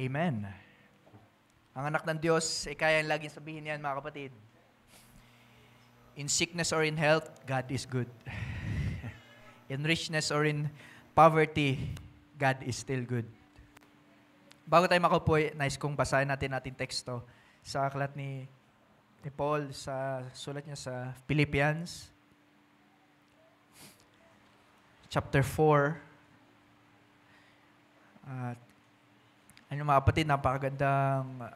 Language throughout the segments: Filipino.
Amen. Ang anak ng Diyos, kaya laging sabihin yan, mga kapatid. In sickness or in health, God is good. In richness or in poverty, God is still good. Bago tayo makaupo, nice kong basahin natin ating teksto sa aklat ni Paul, sa sulat niya sa Philippians, chapter 4. At mga kapatid, napakagandang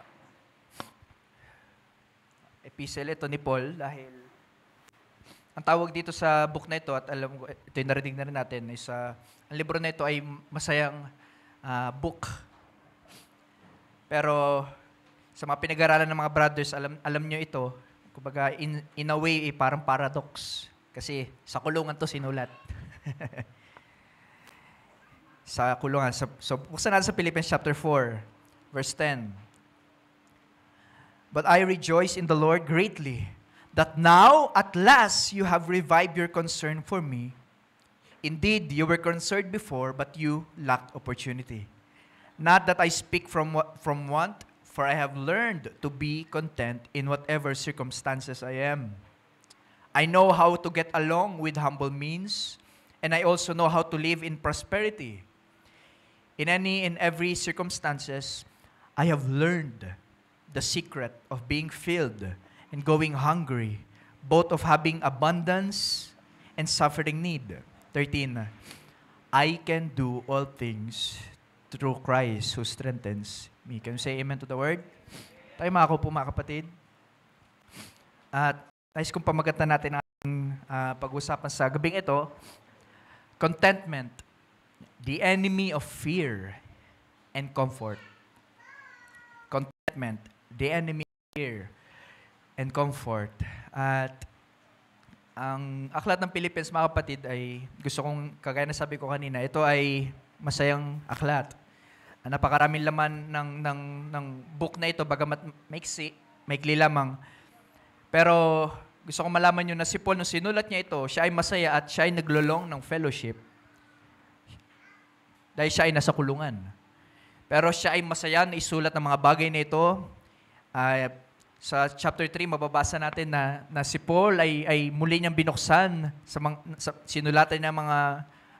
epistle ito ni Paul dahil ang tawag dito sa book na ito, at alam ko, ito yung narinig na rin natin, is ang libro na ito ay masayang book. Pero sa mga pinag-aralan ng mga brothers, alam nyo ito, kumbaga in a way, parang paradox. Kasi sa kulungan to sinulat. Sa kulungan. So buksan natin sa Philippians chapter 4, verse 10. But I rejoice in the Lord greatly, that now, at last, you have revived your concern for me. Indeed, you were concerned before, but you lacked opportunity. Not that I speak from want, for I have learned to be content in whatever circumstances I am. I know how to get along with humble means, and I also know how to live in prosperity. In any and every circumstances, I have learned the secret of being filled and going hungry, both of having abundance and suffering need. 13. I can do all things through Christ who strengthens me. Can you say amen to the word? Tayo makakaupo, mga kapatid. At nais kong pamagatan natin ang pag-usapan sa gabing ito, contentment, the enemy of fear and comfort. Contentment, the enemy of fear and comfort. At ang aklat ng Philippians, mga kapatid, ay gusto kong, kagaya na sabi ko kanina, ito ay masayang aklat. Napakaraming laman ng book na ito, bagamat maikli lamang. Pero gusto kong malaman nyo na si Paul, nung sinulat niya ito, siya ay masaya at siya ay naglulong ng fellowship dahil siya ay nasa kulungan. Pero siya ay masaya na isulat ng mga bagay na ito. Sa chapter 3, mababasa natin na si Paul ay muli niyang binuksan sa sinulatan ng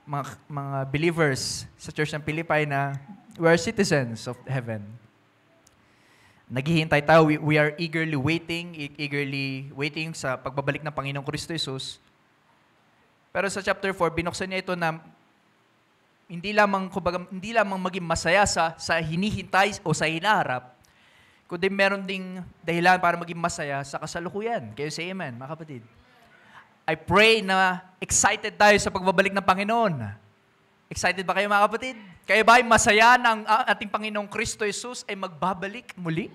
mga believers sa church ng Philippi na we are citizens of heaven. Naghihintay tayo, we are eagerly waiting sa pagbabalik ng Panginoong Kristo Jesus. Pero sa chapter 4, binuksan niya ito na hindi lamang maging masaya sa hinihintay o sa hinaharap, kundi meron ding dahilan para maging masaya sa kasalukuyan. Kayo say amen, mga kapatid. I pray na excited tayo sa pagbabalik ng Panginoon. Excited ba kayo, mga kapatid? Kayo ba ay masaya na ang ating Panginoong Kristo Jesus ay magbabalik muli?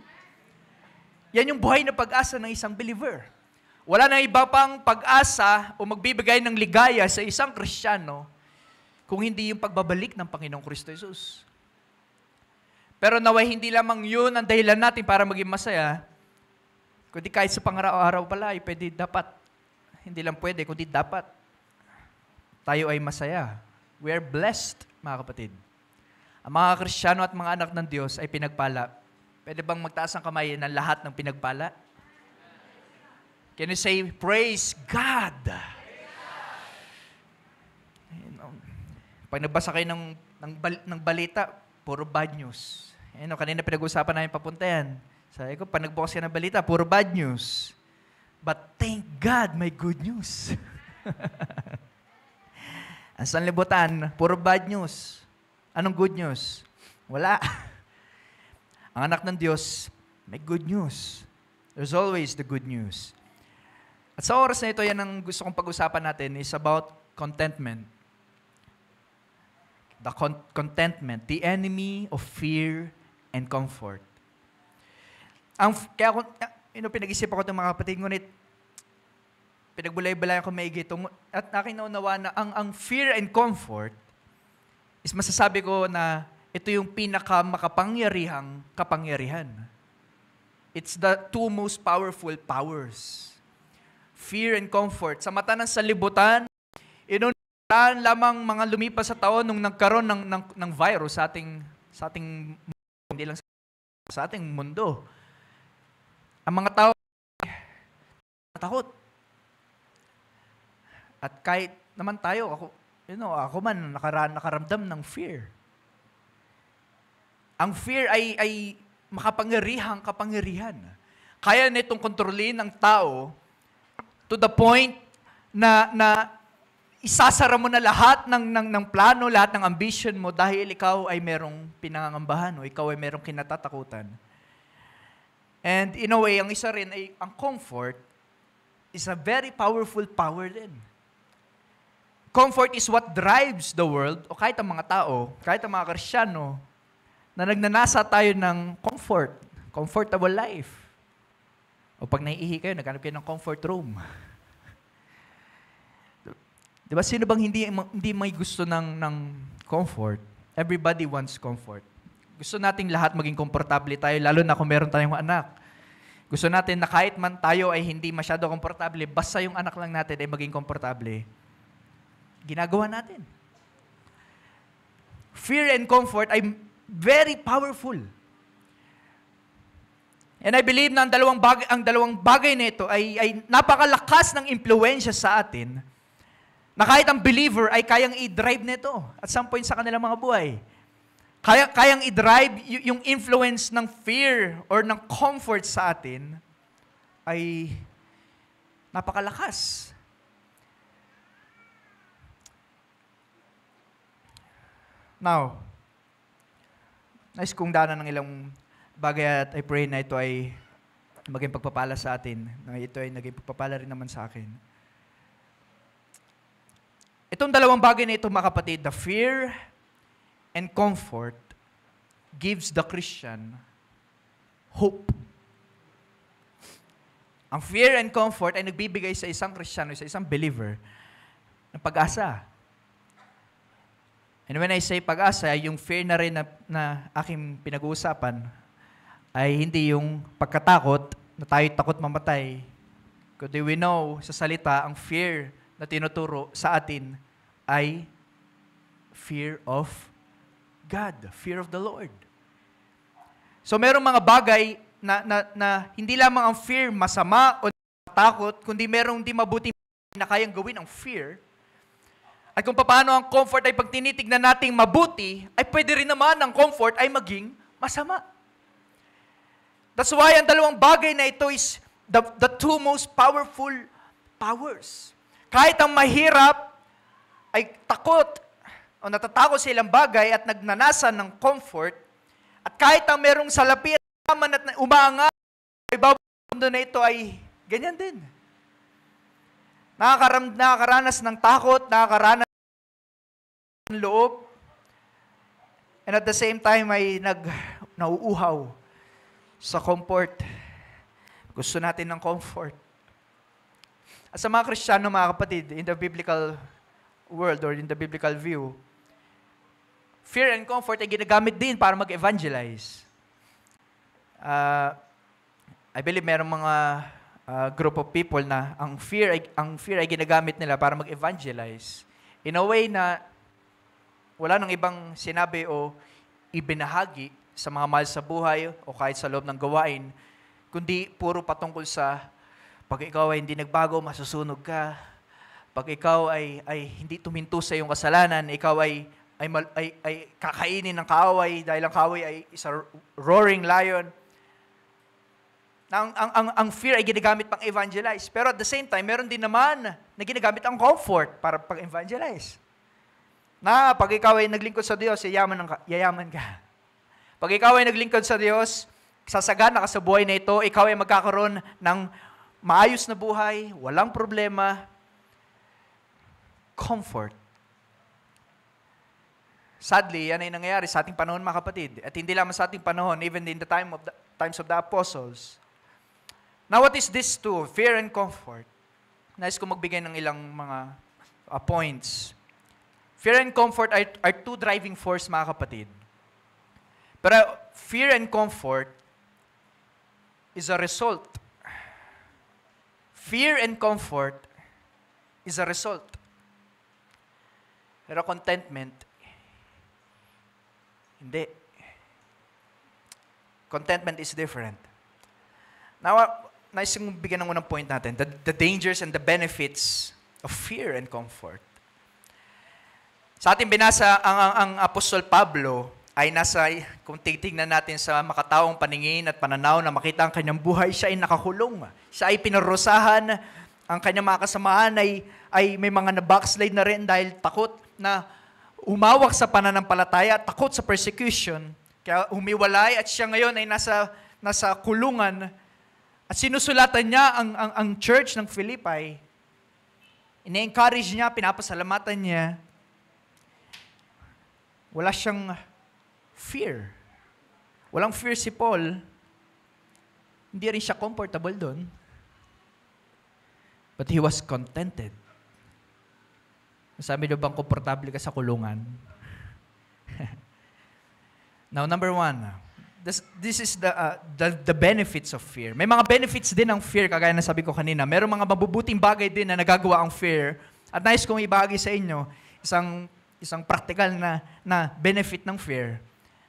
Yan yung buhay na pag-asa ng isang believer. Wala na iba pang pag-asa o magbibigay ng ligaya sa isang Kristiyano kung hindi yung pagbabalik ng Panginoong Kristo Jesus. Pero naway hindi lamang yun ang dahilan natin para maging masaya, kundi kahit sa pang-araw-araw pala, hindi lang pwede, kundi dapat tayo ay masaya. We are blessed, mga kapatid. Ang mga Kristiyano at mga anak ng Diyos ay pinagpala. Pwede bang magtaas ang kamay ng lahat ng pinagpala? Can you say, praise God? Pag nabasa kayo ng balita, puro bad news. Kanina pinag-usapan namin papunta yan. Sabi ko, pag nagbukas ka ng balita, puro bad news. But thank God, may good news. Ang sanlibutan, puro bad news. Anong good news? Wala. Ang anak ng Diyos, may good news. There's always the good news. At sa oras na ito, yan ang gusto kong pag-usapan natin is about contentment. The contentment, the enemy of fear and comfort. Kaya pinag-isipan ko itong mga kapatid, ngunit pinagbulay-bulayan ko maigi ito, at aking naunawa na ang fear and comfort is masasabi ko na ito yung pinakamakapangyarihang kapangyarihan. It's the two most powerful powers. Fear and comfort. Sa mata ng salibutan, lamang mga lumipas sa taon nung nagkaroon ng virus sa ating hindi lang sa ating mundo. Ang mga tao takot. At kahit naman tayo, ako man nakaramdam ng fear. Ang fear ay makapangyarihang kapangyarihan. Kaya nitong kontrolin ng tao to the point na isasara mo na lahat ng plano, lahat ng ambition mo dahil ikaw ay merong pinangangambahan o ikaw ay merong kinatatakutan. And in a way, ang isa rin ay ang comfort is a very powerful power din. Comfort is what drives the world, o kahit ang mga tao, kahit ang mga Kristiyano, na nagnanasa tayo ng comfortable life. O pag naiihi kayo, naghanap kayo ng comfort room. Diba, sino bang hindi may gusto ng comfort? Everybody wants comfort. Gusto nating lahat maging komportable tayo, lalo na kung meron tayong anak. Gusto natin na kahit man tayo ay hindi masyado komportable, basta yung anak lang natin ay maging komportable. Ginagawa natin. Fear and comfort ay very powerful. And I believe na ang dalawang bagay na ito ay napakalakas ng impluensya sa atin na kahit ang believer ay kayang i-drive nito at some point sa kanilang mga buhay. Kayang i-drive yung influence ng fear or ng comfort sa atin ay napakalakas. Now, nais kong daanan ng ilang bagay at I pray na ito ay maging pagpapala sa atin. Na ito ay naging pagpapala rin naman sa akin. Itong dalawang bagay na ito, mga kapatid, the fear and comfort gives the Christian hope. Ang fear and comfort ay nagbibigay sa isang Kristiyano, sa isang believer, ng pag-asa. And when I say pag-asa, yung fear na rin na aking pinag-uusapan ay hindi yung pagkatakot na tayo takot mamatay. Kundi we know sa salita, ang fear na tinuturo sa atin ay fear of God, fear of the Lord. So merong mga bagay na hindi lamang ang fear masama o takot, kundi merong di mabuti na kayang gawin ang fear. At kung paano ang comfort ay pag tinitignan nating mabuti, ay pwede rin naman ang comfort ay maging masama. That's why ang dalawang bagay na ito is the two most powerful powers. Kahit ang mahirap ay takot o natatakot sa ilang bagay at nagnanasa ng comfort, at kahit ang merong salapi at naman at umaangat, ay bawat mundo na ito ay ganyan din. Nakakaranas ng takot, nakakaranas ng loob, and at the same time ay nauuhaw sa comfort. Gusto natin ng comfort. At sa mga Kristiyano, mga kapatid, in the biblical world or in the biblical view, fear and comfort ay ginagamit din para mag-evangelize. I believe merong mga group of people na ang fear ay ginagamit nila para mag-evangelize in a way na wala nang ibang sinabi o ibinahagi sa mga mahal sa buhay o kahit sa loob ng gawain, kundi puro patungkol sa pag ikaw ay hindi nagbago, masusunog ka. Pag ikaw ay hindi tuminto sa iyong kasalanan, ikaw ay kakainin ng kaaway dahil ang kaaway ay isa roaring lion. Ang fear ay ginagamit pang evangelize. Pero at the same time, meron din naman na ginagamit ang comfort para pang-evangelize. Na pag ikaw ay naglingkod sa Diyos, yayaman ka. Pag ikaw ay naglingkod sa Diyos, sasagana ka sa buhay na ito, ikaw ay magkakaroon ng maayos na buhay, walang problema, comfort. Sadly, yan ay nangyayari sa ating panahon, mga kapatid. At hindi lamang sa ating panahon, even in the times of the apostles. Now, what is this two? Fear and comfort. Nais ko magbigay ng ilang mga points. Fear and comfort are two driving force, mga kapatid. Pero fear and comfort is a result. Fear and comfort is a result. Pero contentment, hindi. Contentment is different. Now, nais kong bigyan ng unang point natin, the dangers and the benefits of fear and comfort. Sa ating binasa, ang Apostol Pablo ay nasa, kung titignan natin sa makataong paningin at pananaw na makita ang kanyang buhay, siya ay nakakulong. Siya ay pinarusahan, ang kanyang mga kasamaan ay may mga na-backslide na rin dahil takot na umawak sa pananampalataya, takot sa persecution, kaya humiwalay at siya ngayon ay nasa kulungan. At sinusulatan niya ang church ng Philippi. Ine-encourage niya, pinapasalamatan niya. Wala siyang fear. Walang fear si Paul. Hindi rin siya comfortable doon. But he was contented. Sabi niyo bang komportable ka sa kulungan? Now, number one, this is the benefits of fear. May mga benefits din ng fear, kagaya na sabi ko kanina. Merong mga mabubuting bagay din na nagagawa ang fear. At nais kong ibahagi sa inyo isang practical na benefit ng fear.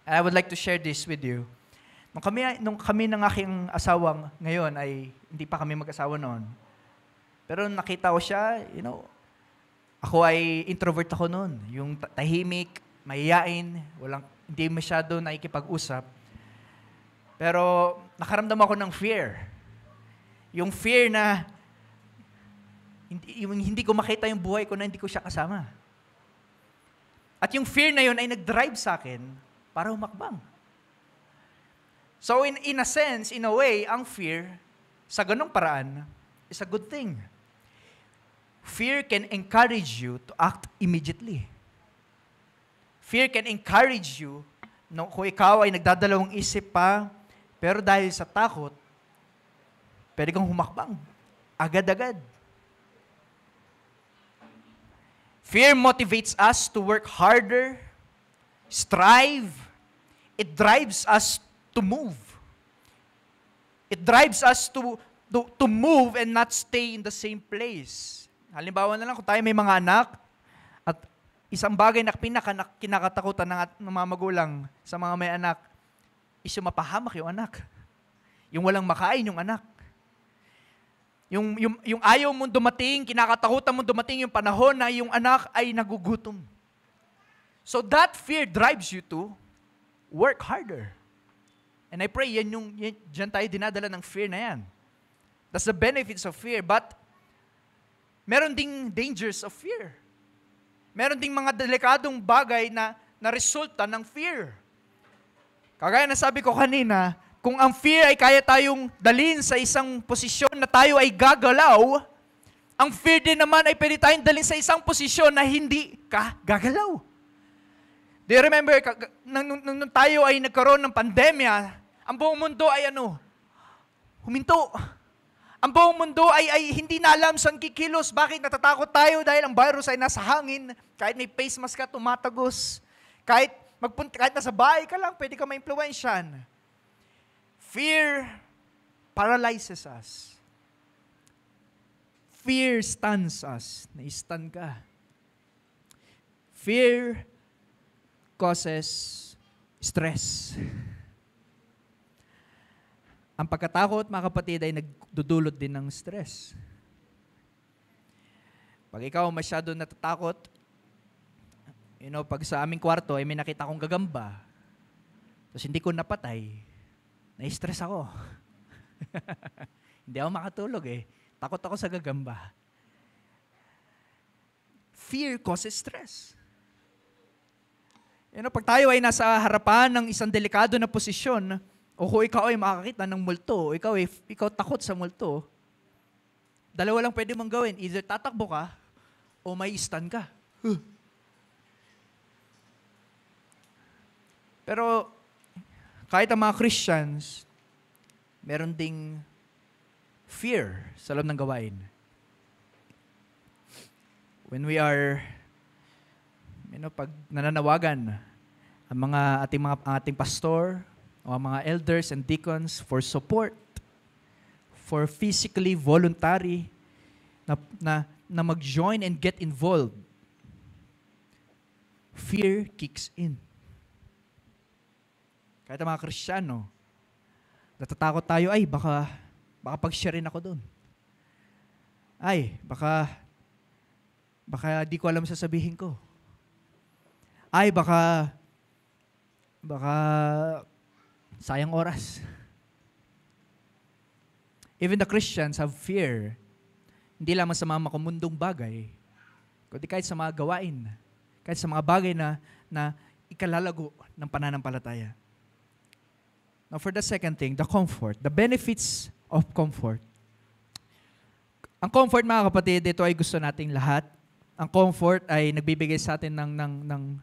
I would like to share this with you. Nung kami ng aking asawang ngayon ay hindi pa kami mag-asawa noon. Pero nakita ko siya, ako ay introvert ako noon. Yung tahimik, mahiyain, hindi masyado nakikipag-usap. Pero nakaramdam ako ng fear. Yung fear na hindi ko makita yung buhay ko na hindi ko siya kasama. At yung fear na yun ay nag-drive sa akin para humakbang. So in a sense, in a way, ang fear, sa ganung paraan, is a good thing. Fear can encourage you to act immediately. Fear can encourage you, kung ikaw ay nagdadalawang isip pa, pero dahil sa takot, pwede kang humakbang. Agad-agad. Fear motivates us to work harder, strive. It drives us to move. It drives us to move and not stay in the same place. Halimbawa na lang, kung tayo may mga anak, at isang bagay na kinakatakutan ng mga magulang sa mga may anak, is yung mapahamak yung anak. Yung walang makain yung anak. Yung ayaw mong dumating, kinakatakutan mong dumating yung panahon na yung anak ay nagugutom. So that fear drives you to work harder. And I pray, dyan tayo dinadala ng fear na yan. That's the benefits of fear. But, meron ding dangers of fear. Meron ding mga delikadong bagay na resulta ng fear. Kagaya na sabi ko kanina, kung ang fear ay kaya tayong dalhin sa isang posisyon na tayo ay gagalaw, ang fear din naman ay pwede tayong dalhin sa isang posisyon na hindi ka gagalaw. Do you remember, nung tayo ay nagkaroon ng pandemya, ang buong mundo ay huminto. Ang buong mundo ay hindi na alam saan kikilos. Bakit? Natatakot tayo dahil ang virus ay nasa hangin. Kahit may face mask ka, tumatagos. Kahit nasa bahay ka lang, pwede ka ma-impluwensyan. Fear paralyzes us. Fear stuns us. Na-stun ka. Fear causes stress. Ang pagkatakot, mga kapatid, ay nagdudulot din ng stress. Pag ikaw masyado natatakot, pag sa aming kwarto ay may nakita akong gagamba, tapos hindi ko napatay, na-stress ako. Hindi ako makatulog Takot ako sa gagamba. Fear causes stress. Pag tayo ay nasa harapan ng isang delikado na posisyon, o kung ikaw ay makakita ng multo, ikaw takot sa multo, dalawa lang pwede mong gawin. Either tatakbo ka, o may stun ka. Pero, kahit ang mga Christians, meron ding fear sa loob ng gawain. When we are, pag nananawagan ang ating pastor, o mga elders and deacons for support, for physically voluntary na mag-join and get involved, fear kicks in. Kahit ang mga Kristiyano, Natatakot tayo, ay, baka pag-share rin ako doon. Ay, baka di ko alam sasabihin ko. Ay, baka sayang oras. Even the Christians have fear. Hindi lamang sa mga makumundong bagay, kundi kahit sa mga gawain, kahit sa mga bagay na ikalalago ng pananampalataya. Now for the second thing, the comfort. The benefits of comfort. Ang comfort, mga kapatid, ito ay gusto nating lahat. Ang comfort ay nagbibigay sa atin ng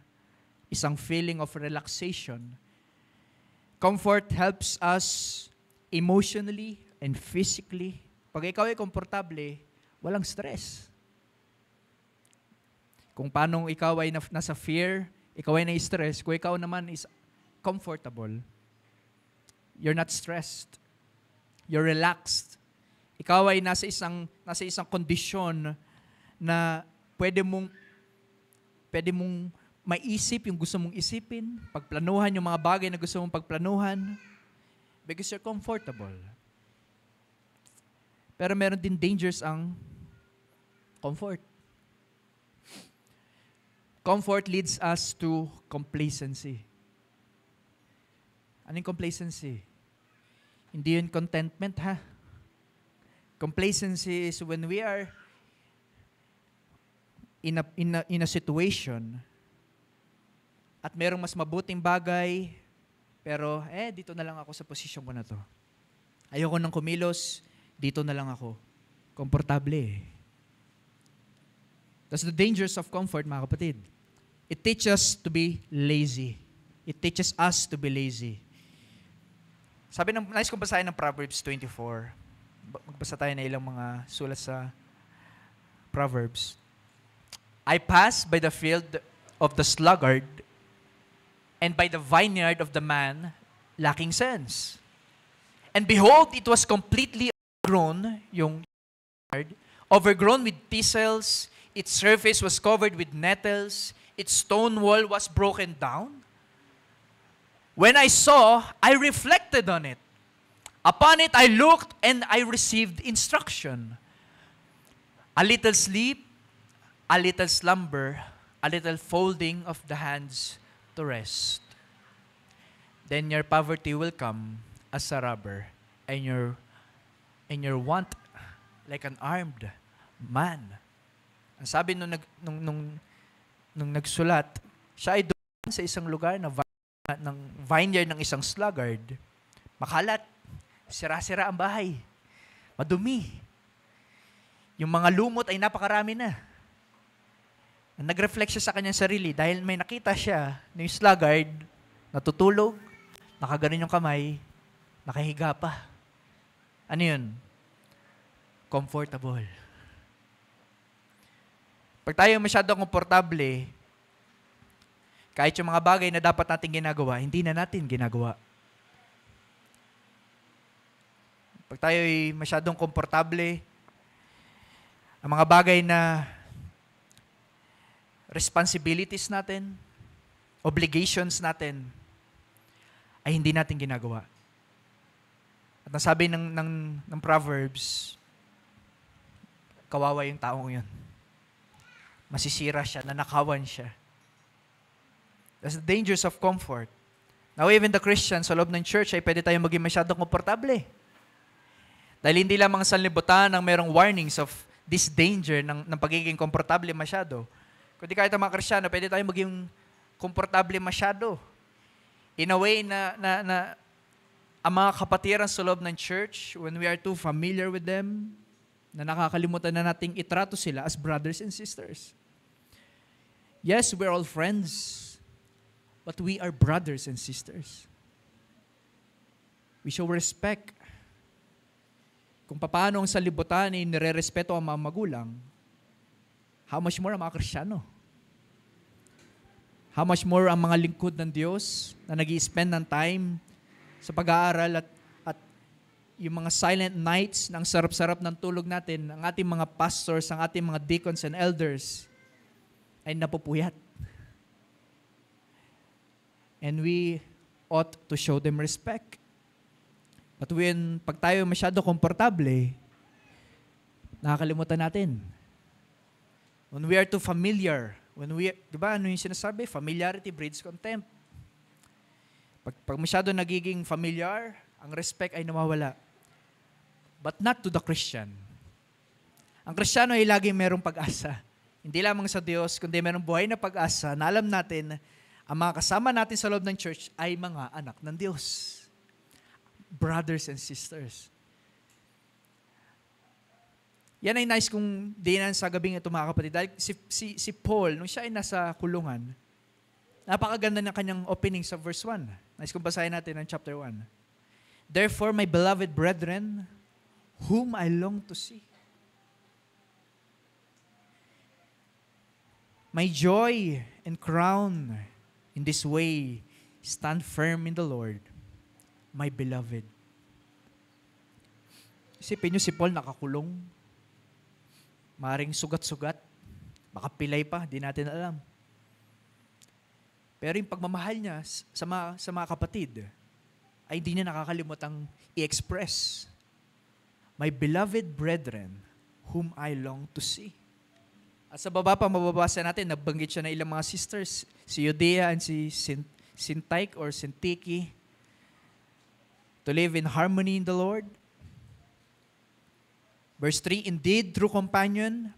isang feeling of relaxation. Comfort helps us emotionally and physically. Pag ikaw ay komportable, walang stress. Kung paano ikaw ay nasa fear, ikaw ay na-stress, kung ikaw naman is comfortable, you're not stressed. You're relaxed. Ikaw ay nasa isang kondisyon na pwede mong maisip yung gusto mong isipin, pagplanuhan yung mga bagay na gusto mong pagplanuhan, because you're comfortable. Pero meron din dangers ang comfort. Comfort leads us to complacency. Anong complacency? Hindi yun contentment, ha? Complacency is when we are in a situation at merong mas mabuting bagay, pero dito na lang ako sa posisyon ko na to. Ayoko nang kumilos, dito na lang ako. Komportable. That's the dangers of comfort, mga kapatid. It teaches us to be lazy. It teaches us to be lazy. Sabi nais kong basahin ng Proverbs 24. Magbasa tayo na ilang mga sulat sa Proverbs. I pass by the field of the sluggard and by the vineyard of the man lacking sense. And behold, it was completely overgrown, yung vineyard, overgrown with thistles, its surface was covered with nettles, its stone wall was broken down. When I saw, I reflected on it. Upon it I looked and I received instruction. A little sleep, a little slumber, a little folding of the hands to rest. Then your poverty will come as a robber, and your want like an armed man. Ang sabi nung nagsulat, siya ay doon sa isang lugar ng vineyard ng isang sluggard. Makalat, sira-sira ang bahay, madumi. Yung mga lumot ay napakarami na. Nag-reflect siya sa kanyang sarili dahil may nakita siya na yung sluggard, natutulog, nakaganon yung kamay, nakahiga pa. Ano yun? Comfortable. Pag tayo masyadong komportable, kahit yung mga bagay na dapat natin ginagawa, hindi na natin ginagawa. Pag tayo ay masyadong komportable, ang mga bagay na responsibilities natin, obligations natin, ay hindi natin ginagawa. At nasabi ng Proverbs, kawawa yung taong yun. Masisira siya, nanakawan siya. That's the dangers of comfort. Now, even the Christians sa loob ng church ay pwede tayong maging masyadong komportable. Dahil hindi lamang sa libutan ang merong warnings of this danger ng pagiging komportable masyado. Kundi kahit ang mga Kristiyano, pwede tayong maging komportable masyado. In a way na ang mga kapatiran sa loob ng church, when we are too familiar with them, na nakakalimutan na nating itrato sila as brothers and sisters. Yes, we're all friends, but we are brothers and sisters. We show respect. Kung paano ang salibutan ay nire-respeto ang mga magulang, how much more ang mga Kristiyano? How much more ang mga lingkod ng Diyos na nag-i-spend ng time sa pag-aaral at yung mga silent nights ng sarap-sarap ng tulog natin, ang ating mga pastors, ang ating mga deacons and elders ay napupuyat. And we ought to show them respect. But pag tayo masyado komportable, nakakalimutan natin. When we are too familiar, di ba ano yung sinasabi? Familiarity breeds contempt. Pag masyado nagiging familiar, ang respect ay nawawala. But not to the Christian. Ang Kristiyano ay laging merong pag-asa. Hindi lamang sa Diyos, kundi merong buhay na pag-asa na alam natin, ang mga kasama natin sa loob ng church ay mga anak ng Diyos. Brothers and sisters. Yan ay nice kung dinan sa gabing ito mga kapatid. Dahil si Paul, nung siya ay nasa kulungan, napakaganda ng kanyang opening sa verse 1. Nice kung basahin natin ang chapter 1. Therefore, my beloved brethren, whom I long to see. My joy and crown in this way, stand firm in the Lord, my beloved. Isipin nyo si Paul nakakulong. Maring sugat-sugat. Baka pilay pa, di natin alam. Pero yung pagmamahal niya sa mga kapatid, ay hindi niya nakakalimutang i-express. My beloved brethren, whom I long to see. At sa baba pa, mababasa natin, nabanggit siya na ilang mga sisters, si Euodia and si Syntyche or Syntyche, to live in harmony in the Lord. Verse 3, indeed, true companion.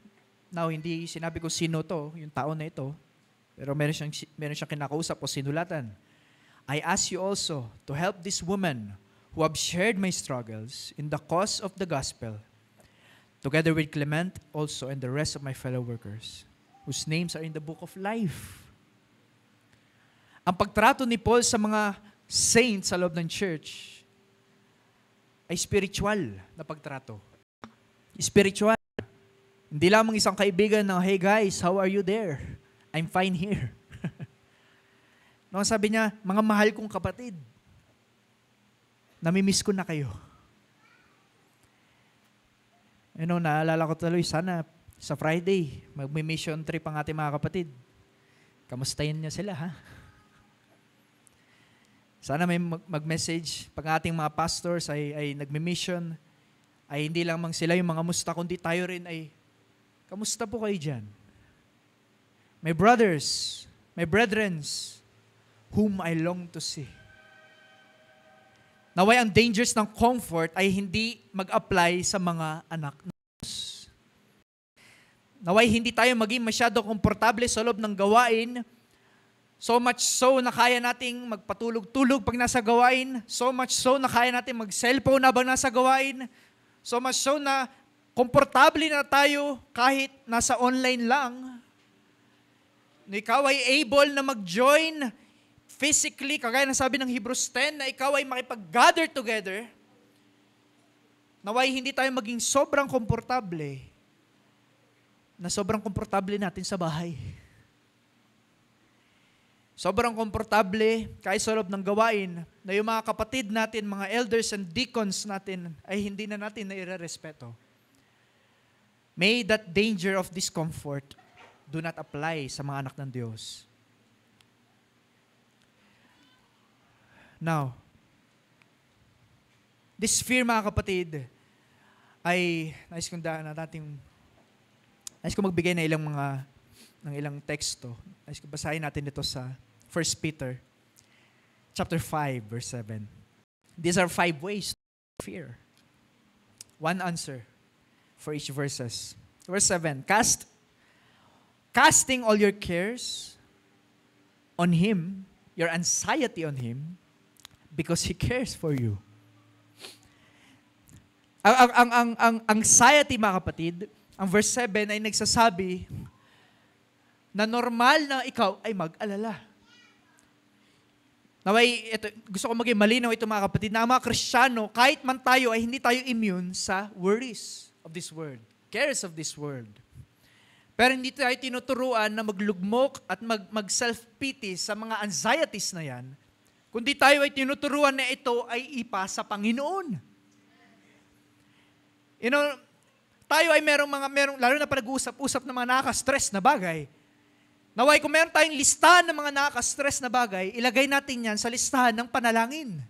Now, hindi sinabi ko sino to, yung tao na ito, pero meron siyang kinakausap o sinulatan. I ask you also to help this woman who have shared my struggles in the cause of the gospel, together with Clement also and the rest of my fellow workers, whose names are in the book of life. Ang pagtrato ni Paul sa mga saints sa loob ng church ay spiritual na pagtrato. Spiritual. Hindi lamang isang kaibigan na, hey guys, how are you there? I'm fine here. No, sabi niya, mga mahal kong kapatid, namimiss ko na kayo. Naalala ko tuloy, sana sa Friday, mag-mission trip ang ating mga kapatid. Kamustahin niya sila, ha? Sana may mag-message, pag ating mga pastors ay nagmi-mission, ay hindi lamang sila yung mga musta, kundi tayo rin ay, kamusta po kayo dyan? My brothers, my brethrens, whom I long to see. Naway ang dangers ng comfort ay hindi mag-apply sa mga anak ng Diyos. Naway hindi tayo maging masyado komportable sa loob ng gawain, so much so na kaya nating magpatulog-tulog pag nasa gawain, so much so na kaya nating mag-cellphone habang nasa gawain, so much so na komportable na tayo kahit nasa online lang. Ikaw ay able na mag-join physically, kagaya ng sabi ng Hebrews 10, na ikaw ay makipag-gather together. Naway hindi tayo maging sobrang komportable na sobrang komportable natin sa bahay. Sobrang komportable kahit sa loob ng gawain na yung mga kapatid natin, mga elders and deacons natin ay hindi na natin nairerespeto. May that danger of discomfort do not apply sa mga anak ng Diyos. Now, this fear mga kapatid ay nais kong magbigay na ng ilang teksto. Nais kong basahin natin ito sa 1 Peter chapter 5 verse 7. These are 5 ways to fear. One answer for each verses. Verse 7, casting all your cares on Him, your anxiety on Him, because He cares for you. Ang anxiety, mga kapatid, ang verse 7 ay nagsasabi na normal na ikaw ay mag-alala. Naway, gusto ko maging malinaw ito mga kapatid, na ang mga Kristiyano, kahit man tayo ay hindi tayo immune sa worries of this world, cares of this world. Pero hindi tayo tinuturuan na maglugmok at mag-self-pity sa mga anxieties na yan, kundi tayo ay tinuturuan na ito ay ipa sa Panginoon. Tayo ay merong lalo na pag-uusap-usap ng mga nakaka-stress na bagay. Naway, kung meron tayong listahan ng mga nakaka-stress na bagay, ilagay natin yan sa listahan ng panalangin.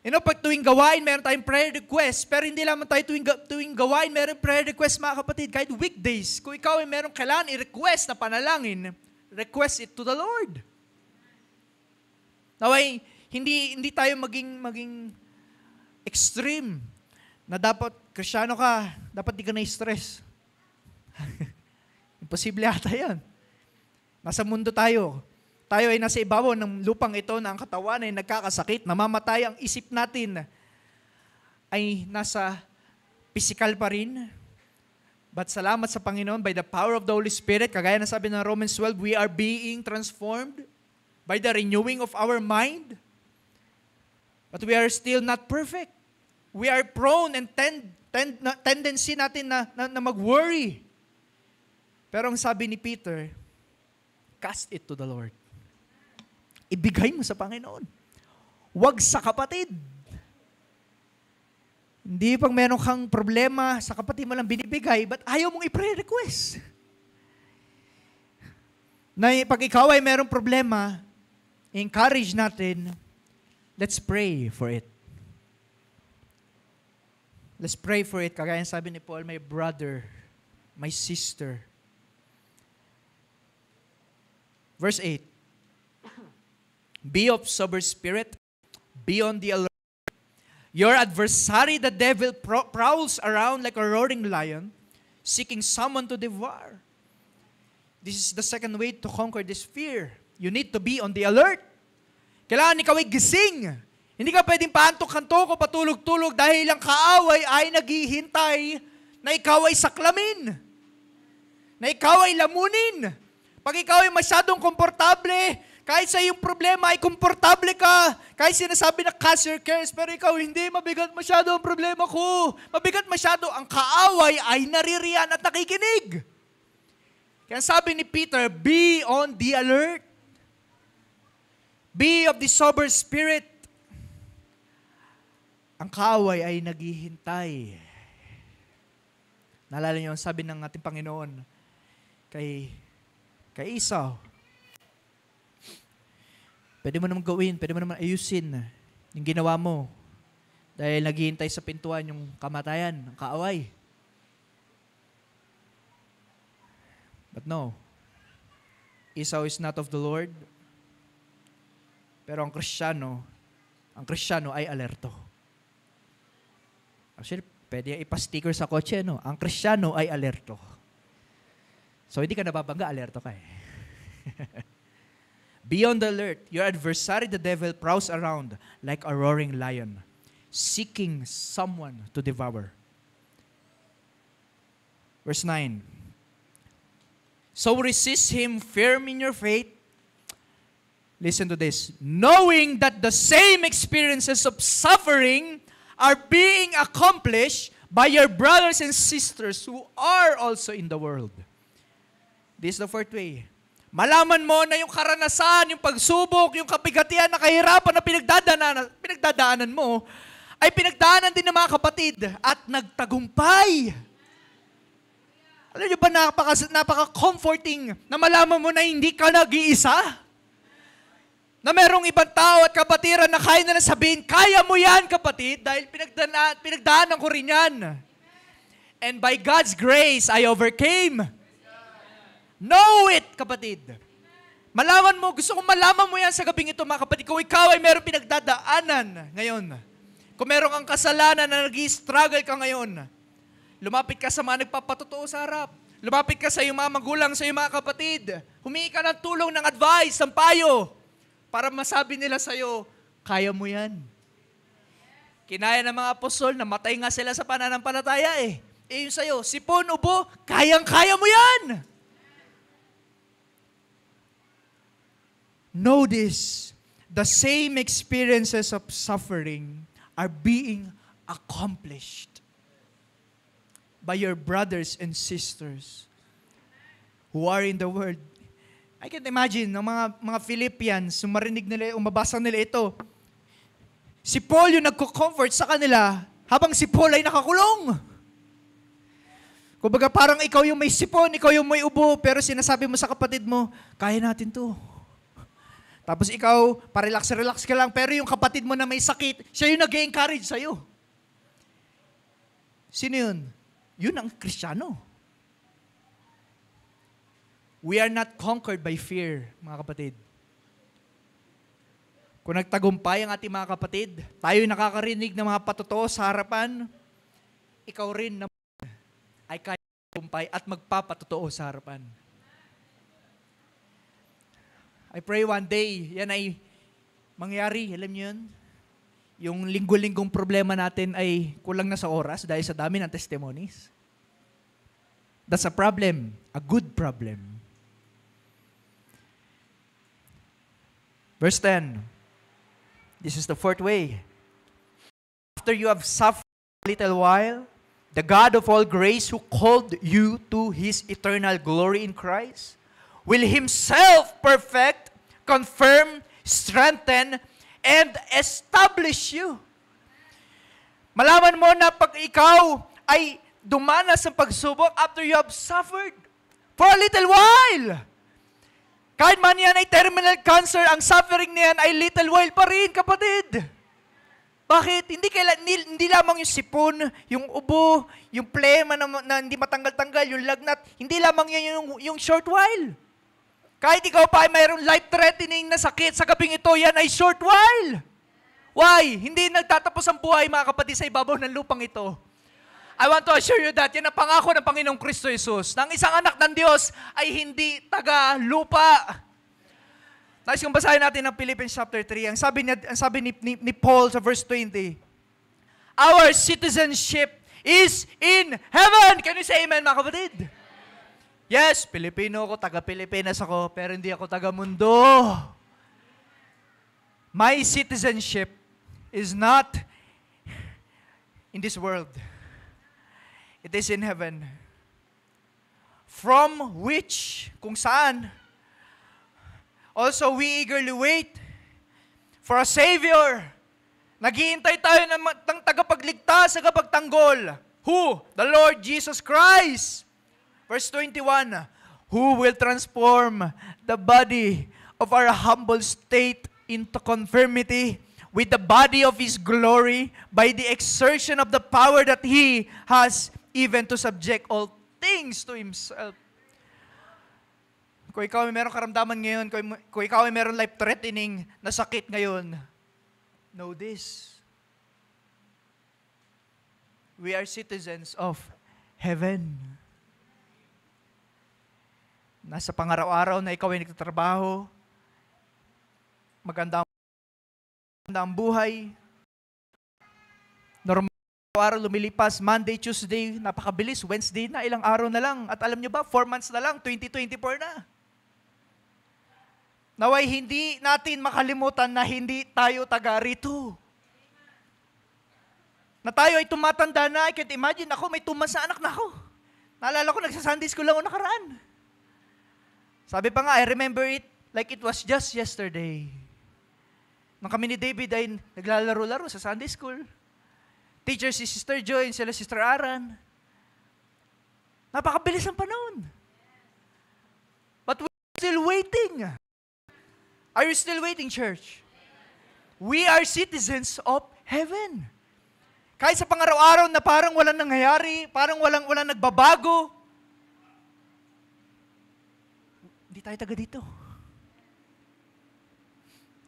Pag tuwing gawain, meron tayong prayer request. Pero hindi lamang tayo tuwing gawain, meron prayer request, mga kapatid. Kahit weekdays, kung ikaw ay meron kailangan i-request na panalangin, request it to the Lord. Naway, hindi tayo maging extreme na dapat, Kristyano ka, dapat di ka na-stress. Imposible ata yan. Nasa mundo tayo. Tayo ay nasa ibabaw ng lupang ito na ang katawan ay nagkakasakit, namamatay, ang isip natin ay nasa physical pa rin. But salamat sa Panginoon, by the power of the Holy Spirit, kagaya na sabi ng Romans 12, we are being transformed by the renewing of our mind. But we are still not perfect. We are prone and tendency natin na mag-worry. Pero ang sabi ni Peter, cast it to the Lord. Ibigay mo sa Panginoon. Huwag sa kapatid. Hindi pag meron kang problema, sa kapatid mo lang binibigay, but ayaw mong i-pray request. Na pag ikaw ay merong problema, encourage natin, let's pray for it. Let's pray for it. Kagaya sabi ni Paul, my brother, my sister. Verse 8. Be of sober spirit, be on the alert. Your adversary, the devil, prowls around like a roaring lion, seeking someone to devour. This is the second way to conquer this fear. You need to be on the alert. Kailangan ikaw ay gising. Hindi ka pwedeng paantok-antok o patulog-tulog dahil ang kaaway ay naghihintay na ikaw ay saklamin. Na ikaw ay lamunin. Pag ikaw ay masyadong komportable, kahit sa iyong problema ay komportable ka, kahit sinasabi na cast your cares, pero ikaw hindi, mabigat masyado ang problema ko. Mabigat masyado, ang kaaway ay naririyan at nakikinig. Kaya sabi ni Peter, be on the alert. Be of the sober spirit. Ang kaaway ay naghihintay. Naalala niyo, sabi ng ating Panginoon kay Esau, pwede mo naman gawin, pwede mo naman ayusin yung ginawa mo dahil naghihintay sa pintuan yung kamatayan, ang kaaway. But no, Esau is not of the Lord. Pero ang Kristiyano ay alerto. Actually, pwede ipa-sticker sa kotse, no? Ang Kristiyano ay alerto. So, hindi ka nababangga, alerto ka eh. Be on the alert. Your adversary, the devil, prowls around like a roaring lion, seeking someone to devour. Verse 9. So resist him firm in your faith. Listen to this. Knowing that the same experiences of suffering are being accomplished by your brothers and sisters who are also in the world. This is the fourth way. Malaman mo na yung karanasan, yung pagsubok, yung kapigatian na kahirapan na pinagdadaanan mo, ay pinagdaanan din ng mga kapatid at nagtagumpay. Alam niyo ba, napaka-comforting na malaman mo na hindi ka nag-iisa? Na merong ibang tao at kapatiran na kaya na sabihin, kaya mo yan, kapatid, dahil pinagdaanan ko rin yan. And by God's grace, I overcame. Know it, kapatid. Malaman mo, gusto kong malaman mo yan sa gabing ito, mga kapatid. Kung ikaw ay meron pinagdadaanan ngayon, kung meron kang kasalanan na nag-struggle ka ngayon, lumapit ka sa mga nagpapatotoo sa harap. Lumapit ka sa iyong mga magulang, sa iyong mga kapatid. Humingi ka ng tulong, ng advice, ng payo, para masabi nila sa iyo, kaya mo yan. Kinaya ng mga apostol, namatay nga sila sa pananampalataya eh. Eh yun sa'yo, sipon, ubo, kayang-kaya mo yan. Know this, the same experiences of suffering are being accomplished by your brothers and sisters who are in the world. I can imagine, ng mga Philippians, marinig nila, mabasa nila ito. Si Paul yung nagko-comfort sa kanila habang si Paul ay nakakulong. Kumbaga parang ikaw yung may sipon, ikaw yung may ubo, pero sinasabi mo sa kapatid mo, kaya natin to. Tapos ikaw, pa-relax ka lang, pero yung kapatid mo na may sakit, siya yung nag-encourage sa'yo. Sino yun? Yun ang Kristiyano. We are not conquered by fear, mga kapatid. Kung nagtagumpay ang ating mga kapatid, tayo'y nakakarinig ng mga patotoo sa harapan, ikaw rin na ay kaya tagumpay at magpapatotoo sa harapan. I pray one day, yan ay mangyari, alam niyo yun? Yung linggo-linggong problema natin ay kulang na sa oras dahil sa dami ng testimonies. That's a problem, a good problem. Verse 10. This is the fourth way. After you have suffered a little while, the God of all grace who called you to His eternal glory in Christ will Himself perfect, confirm, strengthen, and establish you. Malaman mo na pag ikaw ay dumanas sa pagsubok after you have suffered for a little while. Kahit man yan ay terminal cancer, ang suffering niyan ay little while pa rin, kapatid. Bakit? Hindi lamang yung sipon, yung ubo, yung plema na hindi matanggal-tanggal, yung lagnat, hindi lamang yan yung short while. Kahit ikaw pa ay mayroong life-threatening na sakit sa gabing ito, yan ay short while. Why? Hindi nagtatapos ang buhay, mga kapatid, sa ibabaw ng lupang ito. I want to assure you that yan ang pangako ng Panginoong Kristo Jesus, na ang isang anak ng Diyos ay hindi taga-lupa. Nais kong basahin natin ang Philippians chapter 3. Ang sabi ni Paul sa verse 20, our citizenship is in heaven. Can you say amen, mga kapatid? Yes, Pilipino ako, taga-Pilipinas ako, pero hindi ako taga-mundo. My citizenship is not in this world. It is in heaven. From which, kung saan, also we eagerly wait for a Savior. Naghihintay tayo ng tagapagligtas, tagapagtanggol. Who? The Lord Jesus Christ. Verse 21, who will transform the body of our humble state into conformity with the body of His glory by the exertion of the power that He has even to subject all things to Himself. Kung ikaw ay meron karamdaman ngayon, kung ikaw ay meron life-threatening na sakit ngayon, know this. We are citizens of heaven. Nasa pangaraw-araw na ikaw ay nagtatrabaho, maganda ang buhay, normal araw lumilipas, Monday, Tuesday, napakabilis, Wednesday na, ilang araw na lang. At alam nyo ba, 4 months na lang, 2024 na. Naway hindi natin makalimutan na hindi tayo taga rito. Na tayo ay tumatanda na, I can't imagine, ako may 2 months na anak na ako. Naalala ko, nagsa-Sunday school lang ako nakaraan. Sabi pa nga, I remember it like it was just yesterday. Nung kami ni David ay naglalaro-laro sa Sunday school. Teacher si Sister Joy, sila Sister Aran. Napakabilis ang panahon. But we're still waiting. Are you still waiting, church? We are citizens of heaven. Kahit sa pangaraw-araw na parang walang nangyayari, parang walang nagbabago, hindi tayo taga dito.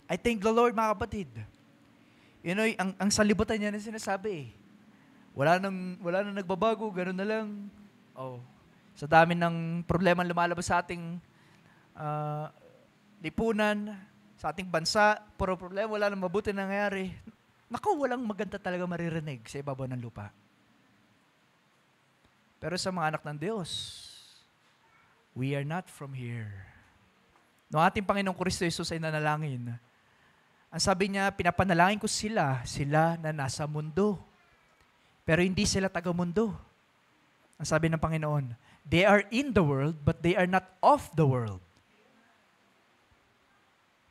I thank the Lord, mga kapatid. You know, ang salibutan niya na sinasabi, wala nang nagbabago, gano'n na lang. Oh, sa dami ng problema lumalabas sa ating lipunan, sa ating bansa, puro problema, wala nang mabuti nangyayari. Naku, walang maganda talaga maririnig sa ibabaw ng lupa. Pero sa mga anak ng Diyos, we are not from here. No ating Panginoong Kristo Jesus ay nanalangin. Ang sabi niya, pinapanalangin ko sila na nasa mundo. Pero hindi sila taga-mundo. Ang sabi ng Panginoon, they are in the world, but they are not of the world.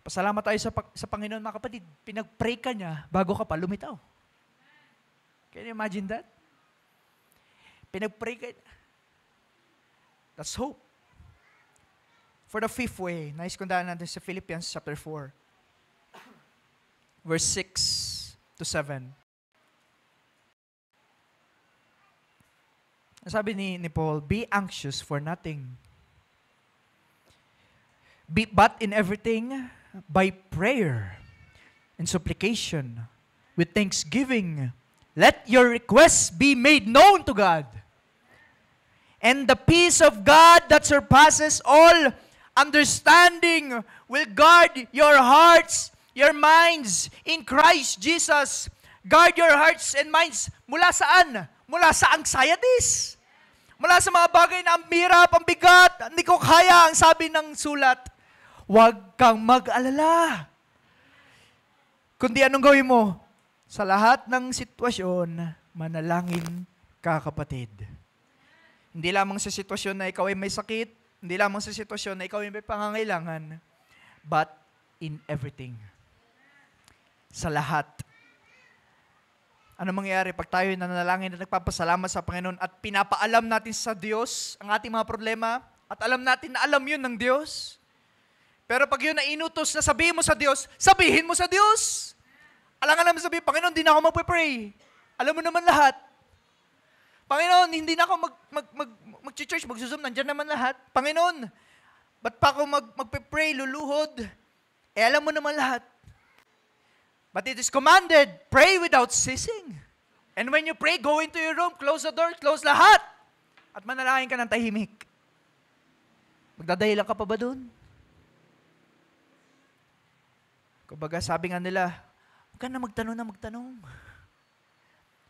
Pasalamat tayo sa Panginoon, mga kapatid. Pinag-pray ka niya bago ka pa lumitaw. Can you imagine that? Pinag-pray ka. That's hope. For the fifth way, nais kong daan natin sa Philippians chapter 4. verse 6 to 7. Sabi ni Paul, be anxious for nothing. But in everything, by prayer and supplication, with thanksgiving, let your requests be made known to God. And the peace of God that surpasses all understanding will guard your hearts, your minds in Christ Jesus. Guard your hearts and minds mula saan? Mula sa anxieties. Mula sa mga bagay na ang hirap, ang bigat, hindi ko kaya, ang sabi ng sulat. Huwag kang mag-alala. Kundi anong gawin mo? Sa lahat ng sitwasyon, manalangin ka, kapatid. Hindi lamang sa sitwasyon na ikaw ay may sakit, hindi lamang sa sitwasyon na ikaw ay may pangangailangan, but in everything. Sa lahat. Ano mangyayari pag tayo nanalangin at nagpapasalamat sa Panginoon at pinapaalam natin sa Diyos ang ating mga problema at alam natin na alam yun ng Diyos? Pero pag yun na inutos na sabihin mo sa Diyos, sabihin mo sa Diyos. Alam sabihin, Panginoon, hindi na ako mag-pray. Alam mo naman lahat. Panginoon, hindi na ako mag-church, mag-zoom, nandiyan naman lahat. Panginoon, ba't pa ako mag-pray, luluhod? Alam mo naman lahat. But it is commanded, pray without ceasing. And when you pray, go into your room, close the door, close lahat. At manalangin ka ng tahimik. Magdadahilan ka pa ba dun? Kumbaga, sabi nga nila, huwag ka na magtanong.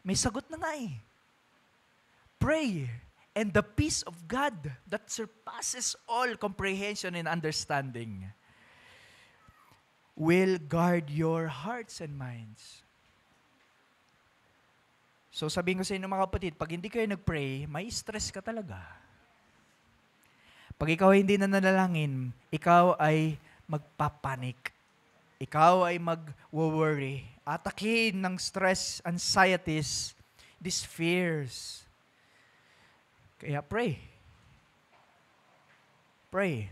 May sagot na nga eh. Pray, and the peace of God that surpasses all comprehension and understanding will guard your hearts and minds. So sabihin ko sa inyo mga kapatid, pag hindi kayo nag-pray, may stress ka talaga. Pag ikaw ay hindi na nanalangin, ikaw ay magpapanik. Ikaw ay mag-worry. Atakin ng stress, anxieties, these fears. Kaya pray. Pray.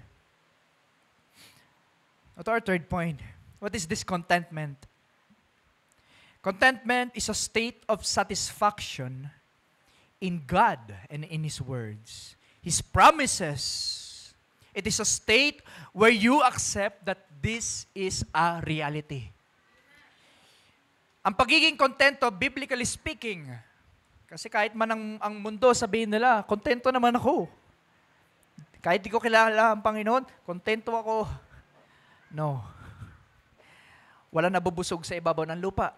Now to our third point. What is discontentment? Contentment is a state of satisfaction in God and in His words. His promises. It is a state where you accept that this is a reality. Ang pagiging kontento, biblically speaking, kasi kahit man ang mundo sabihin nila, kontento naman ako. Kahit di ko kilala ang Panginoon, kontento ako. No. Wala nabubusog sa ibabaw ng lupa.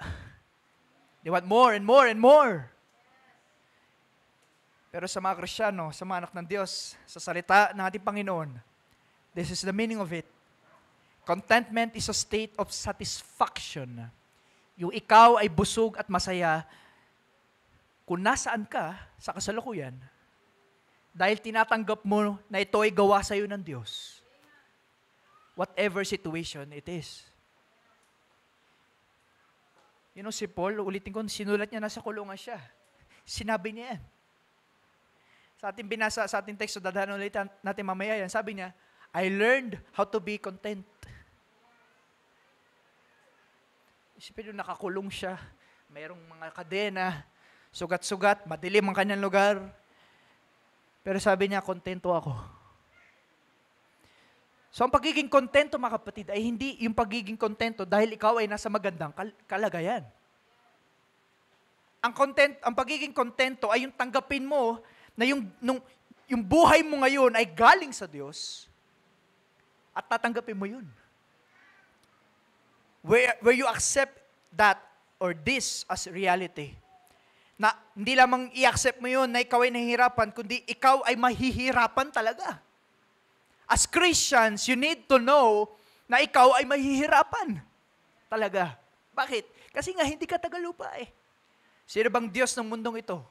They want more and more and more. Pero sa mga Kristiyano, sa mga anak ng Diyos, sa salita ng ating Panginoon, this is the meaning of it. Contentment is a state of satisfaction. Yung ikaw ay busog at masaya kung nasaan ka sa kasalukuyan dahil tinatanggap mo na ito ay gawa sa iyo ng Diyos. Whatever situation it is. You know, si Paul, ulitin ko, sinulat niya, nasa kulungan siya. Sinabi niya yan. Sa ating binasa, sa ating teksto, dadaan ulit natin mamaya yan. Sabi niya, I learned how to be content. Isipin nyo, nakakulong siya. Mayroong mga kadena, sugat-sugat, madilim ang kanyang lugar. Pero sabi niya, kontento ako. So ang pagiging kontento, mga kapatid, ay hindi yung pagiging kontento dahil ikaw ay nasa magandang kalagayan. Ang pagiging kontento ay yung tanggapin mo na yung buhay mo ngayon ay galing sa Diyos at tatanggapin mo yun. Where you accept that or this as reality. Na hindi lamang i-accept mo yun na ikaw ay nahihirapan, kundi ikaw ay mahihirapan talaga. As Christians, you need to know na ikaw ay mahihirapan. Talaga. Bakit? Kasi nga hindi ka tagalupa eh. Sino bang Diyos ng mundong ito?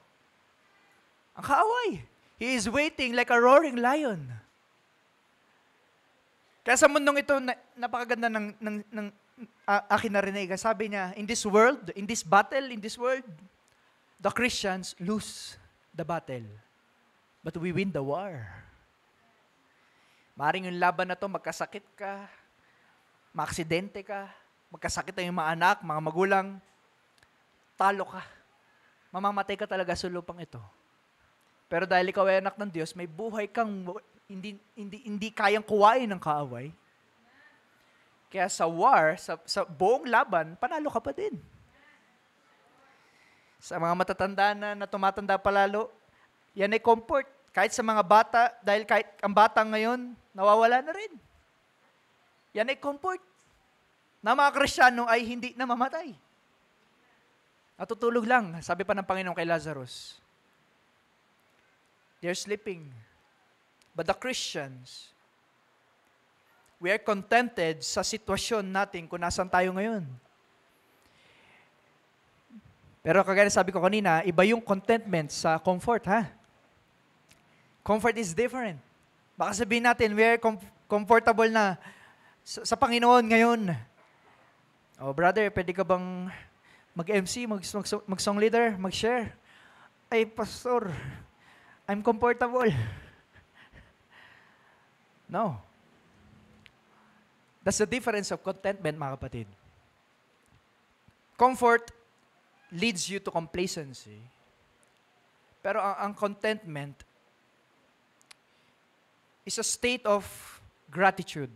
Ang kaaway. He is waiting like a roaring lion. Kaya sa mundong ito, napakaganda ng akin narinig. Sabi niya, in this world, in this battle, in this world, the Christians lose the battle. But we win the war. Maring yung laban na to, magkasakit ka, maaksidente ka, magkasakit na yung mga anak, mga magulang, talo ka. Mamamatay ka talaga sa lupang ito. Pero dahil ikaw ay anak ng Diyos, may buhay kang hindi kayang kuwain ng kaaway. Kaya sa war, sa buong laban, panalo ka pa din. Sa mga matatanda na tumatanda palalo, yan ay comfort. Kahit sa mga bata, dahil kahit ang bata ngayon, nawawala na rin. Yan ay comfort. Na mga Kristiyano ay hindi namamatay. Natutulog lang, sabi pa ng Panginoon kay Lazarus. They're sleeping. But the Christians, we are contented sa sitwasyon natin kung nasan tayo ngayon. Pero kagaya sabi ko kanina, iba yung contentment sa comfort, ha? Comfort is different. Baka sabihin natin, we are comfortable na sa Panginoon ngayon. Oh, brother, pwede ka bang mag-MC, mag-song leader, mag-share? Ay, pastor, I'm comfortable. No. That's the difference of contentment, mga kapatid. Comfort leads you to complacency. Pero ang contentment is a state of gratitude.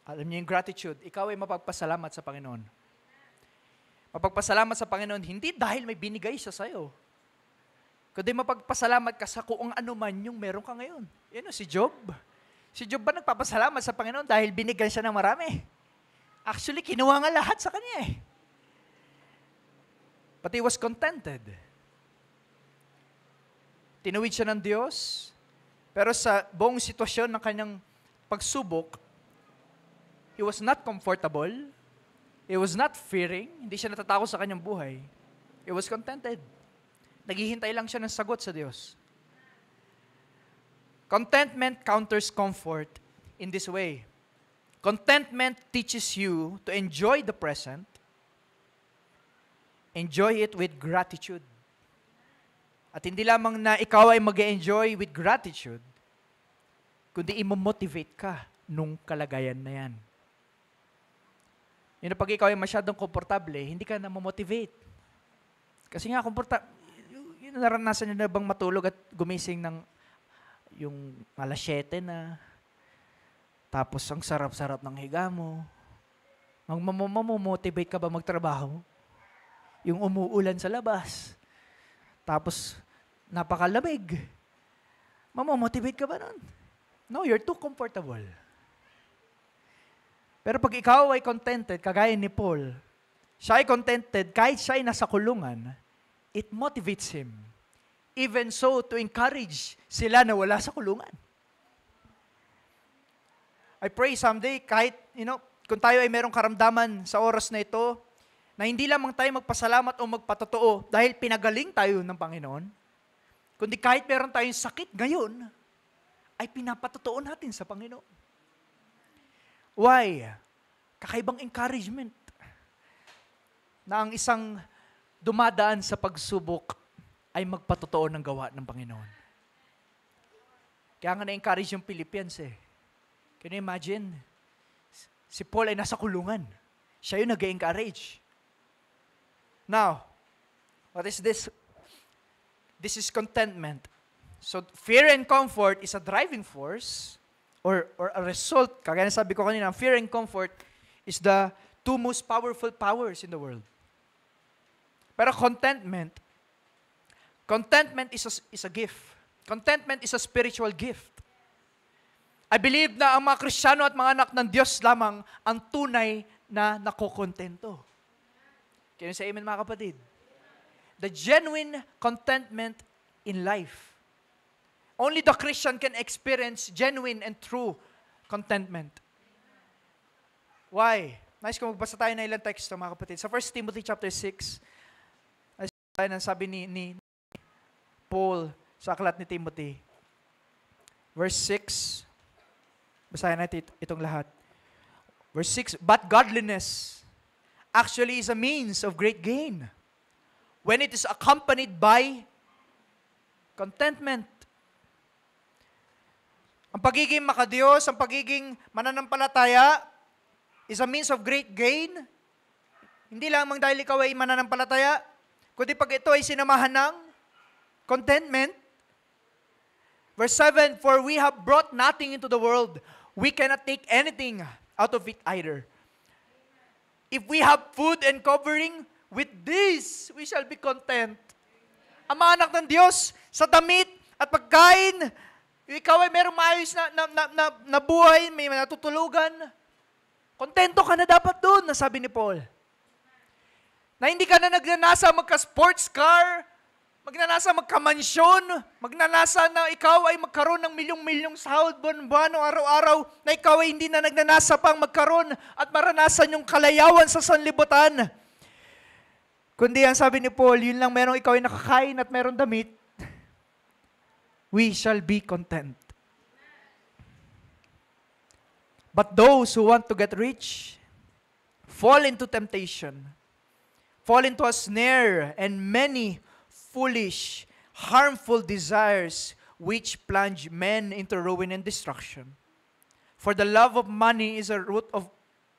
Alam niyo yung gratitude, ikaw ay mapagpasalamat sa Panginoon. Mapagpasalamat sa Panginoon, hindi dahil may binigay siya sa'yo, kundi mapagpasalamat ka sa kung ano man yung meron ka ngayon. Yan o, si Job. Si Job ba nagpapasalamat sa Panginoon dahil binigyan siya ng marami? Actually, kinuha nga lahat sa kanya eh. But he was contented. Tinuwid siya ng Diyos, pero sa buong sitwasyon ng kanyang pagsubok, he was not comfortable. He was not fearing. Hindi siya natatakot sa kanyang buhay. He was contented. Naghihintay lang siya ng sagot sa Diyos. Contentment counters comfort in this way. Contentment teaches you to enjoy the present. Enjoy it with gratitude. At hindi lamang na ikaw ay mag-enjoy with gratitude, kundi imomotivate ka nung kalagayan na yan. Yun na pag ikaw ay masyadong komportable, hindi ka na mamotivate. Kasi nga, yun naranasan nyo na bang matulog at gumising ng yung alas 7 na, tapos ang sarap-sarap ng higa mo. Mamomotivate ka ba magtrabaho? Yung umuulan sa labas, tapos napakalamig. Mamomotivate ka ba nun? No, you're too comfortable. Pero pag ikaw ay contented, kagaya ni Paul, siya ay contented kahit siya ay nasa kulungan, it motivates him. Even so, to encourage sila na wala sa kulungan. I pray someday, kahit, kung tayo ay merong karamdaman sa oras na ito, na hindi lamang tayo magpasalamat o magpatotoo dahil pinagaling tayo ng Panginoon, kundi kahit meron tayong sakit ngayon, ay pinapatotoo natin sa Panginoon. Why? Kakaibang encouragement na ang isang dumadaan sa pagsubok ay magpatotoo ng gawa ng Panginoon. Kaya nga na-encourage yung Philippians eh. Can you imagine? Si Paul ay nasa kulungan. Siya yung nag-encourage. Now, what is this? This is contentment. So, fear and comfort is a driving force or a result. Kagaya sabi ko kanina, fear and comfort is the two most powerful powers in the world. Pero contentment is a gift. Contentment is a spiritual gift. I believe na ang mga Kristiyano at mga anak ng Diyos lamang ang tunay na nakokontento. Can you say amen, mga kapatid? The genuine contentment in life. Only the Christian can experience genuine and true contentment. Why? Nice kung magbasa tayo ng ilang text, mga kapatid. Sa 1 Timothy chapter 6, sabi ni Paul sa aklat ni Timothy. Verse 6, basahin natin itong lahat. Verse 6, but godliness actually is a means of great gain when it is accompanied by contentment. Ang pagiging makadiyos, ang pagiging mananampalataya, is a means of great gain. Hindi lamang dahil ikaw ay mananampalataya, kundi pag ito ay sinamahan ng contentment. Verse 7, for we have brought nothing into the world. We cannot take anything out of it either. If we have food and covering, with this we shall be content. Ang mga anak ng Diyos, sa damit at pagkain, ikaw ay merong maayos na buhay, may natutulugan. Kontento ka na dapat doon, nasabi ni Paul. Na hindi ka na nagnanasa magka-sports car, magnanasa magka-mansyon, magnanasa na ikaw ay magkaroon ng milyong-milyong sahod buwan-buwan o araw-araw, na ikaw ay hindi na nagnanasa pang magkaroon at maranasan yung kalayawan sa sanlibutan. Kundi ang sabi ni Paul, yun lang merong ikaw ay nakakain at merong damit, we shall be content. But those who want to get rich fall into temptation, fall into a snare, and many foolish, harmful desires which plunge men into ruin and destruction. For the love of money is a root of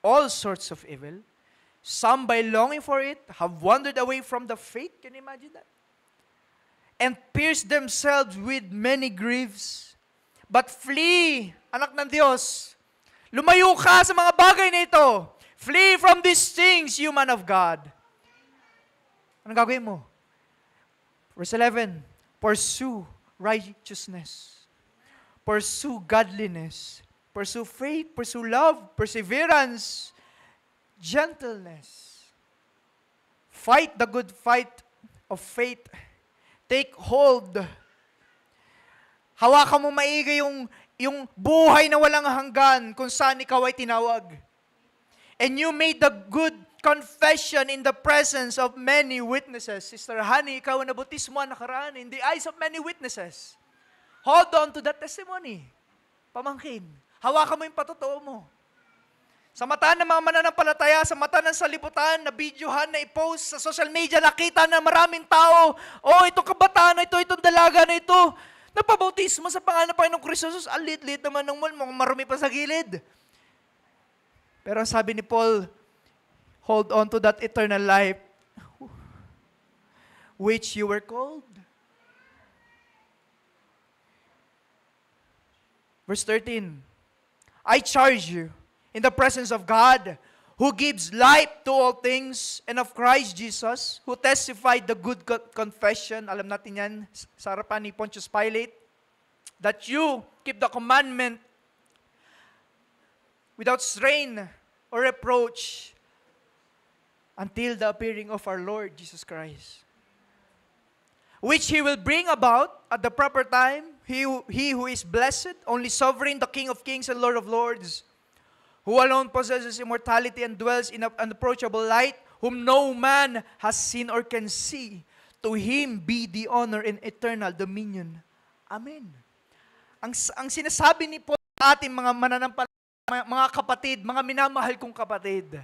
all sorts of evil. Some, by longing for it, have wandered away from the faith. Can you imagine that? And pierced themselves with many griefs. But flee, anak ng Diyos. Lumayo ka sa mga bagay na ito. Flee from these things, you man of God. Anong gagawin mo? Verse 11, pursue righteousness, pursue godliness, pursue faith, pursue love, perseverance, gentleness. Fight the good fight of faith. Take hold. Hawakan mo maigi yung buhay na walang hanggan kung saan ikaw ay tinawag. And you made the good confession in the presence of many witnesses. Sister Honey, ikaw ang nabutismo nakaraan in the eyes of many witnesses. Hold on to that testimony. Pamangkin. Hawakan mo yung patotoo mo. Sa mata ng mga mananampalataya, sa mata ng salibutan, na videohan, na i-post sa social media, nakita na maraming tao, itong kabataan na ito, itong dalaga na ito, napabautismo sa pangalan ng Panginoong Kristo Jesus, ang lit-lit naman ng mukhang marumi pa sa gilid. Pero ang sabi ni Paul, hold on to that eternal life which you were called. Verse 13, I charge you in the presence of God, who gives life to all things, and of Christ Jesus, who testified the good confession, alam natin yan, sa harapan ni Pontius Pilate, that you keep the commandment without strain or reproach until the appearing of our Lord Jesus Christ, which He will bring about at the proper time, He who is blessed, only sovereign, the King of kings and Lord of lords, who alone possesses immortality and dwells in an unapproachable light, whom no man has seen or can see. To Him be the honor and eternal dominion. Amen. Ang sinasabi ni Paul sa ating mga mananampalataya, mga kapatid, mga minamahal kong kapatid,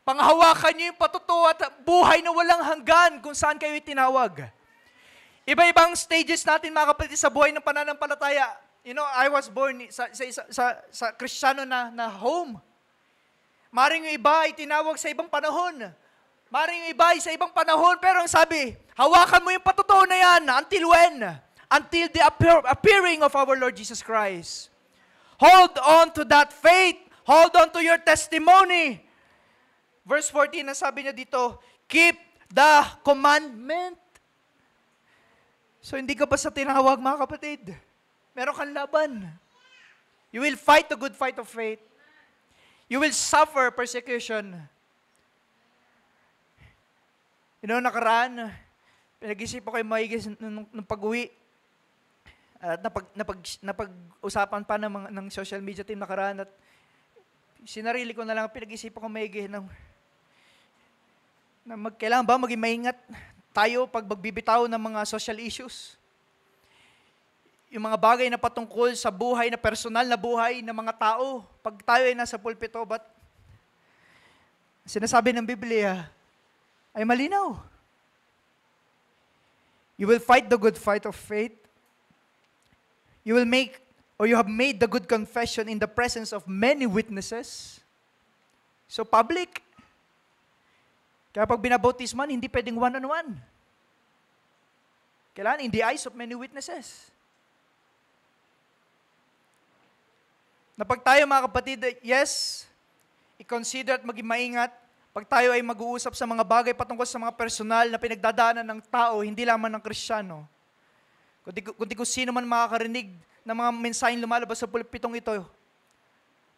panghawakan niyo yung patotoo at buhay na walang hanggan kung saan kayo tinawag. Iba-ibang stages natin, mga kapatid, sa buhay ng pananampalataya. You know, I was born sa Kristiyano na home. Maring yung iba ay tinawag sa ibang panahon. Maring yung iba ay sa ibang panahon. Pero ang sabi, hawakan mo yung patotoo na yan. Until when? Until the appearing of our Lord Jesus Christ. Hold on to that faith. Hold on to your testimony. Verse 14, ang sabi niya dito, keep the commandment. So hindi ka ba sa tinawag, mga kapatid? Meron kang laban. You will fight the good fight of faith. You will suffer persecution. You know, nakaraan, pinag-isip ko kayo maigis nung pag-uwi. At napag-usapan pa ng social media team nakaraan. At sinarili ko na lang, pinag-isip ko maigis na kailangan ba maging maingat tayo pag magbibitaw ng mga social issues. Yung mga bagay na patungkol sa buhay, na personal na buhay ng mga tao, pag tayo ay nasa pulpito, but sinasabi ng Biblia ay malinaw. You will fight the good fight of faith. You will make, or you have made the good confession in the presence of many witnesses. So public. Kaya pag binabautisman, hindi pwedeng one-on-one. Kailangan in the eyes of many witnesses. Na pag tayo mga kapatid, yes, i-consider at maging maingat, pag tayo ay mag-uusap sa mga bagay patungkol sa mga personal na pinagdadaanan ng tao, hindi lamang ng Kristiyano, kundi kung sino man makakarinig ng mga mensaheng lumalabas sa pulpitong ito.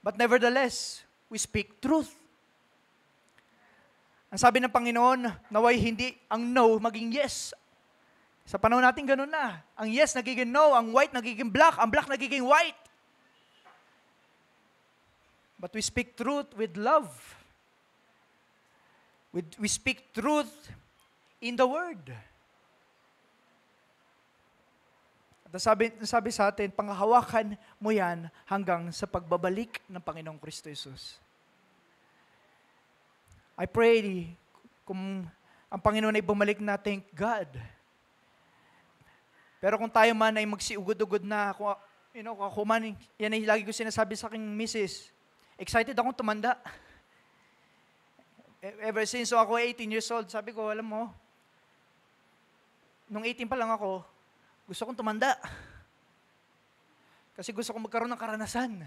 But nevertheless, we speak truth. Ang sabi ng Panginoon, naway hindi ang no maging yes. Sa panahon natin ganun na. Ang yes nagiging no, ang white nagiging black, ang black nagiging white. But we speak truth with love. We speak truth in the Word. At sabi sa atin, panghahawakan mo yan hanggang sa pagbabalik ng Panginoong Kristo Jesus. I pray, kung ang Panginoon ay bumalik na, thank God. Pero kung tayo man ay magsiugod-ugod na, ako man, yan ay lagi ko sinasabi sa aking misis, excited akong tumanda. Ever since ako 18 years old, sabi ko, alam mo, nung 18 pa lang ako, gusto kong tumanda. Kasi gusto kong magkaroon ng karanasan.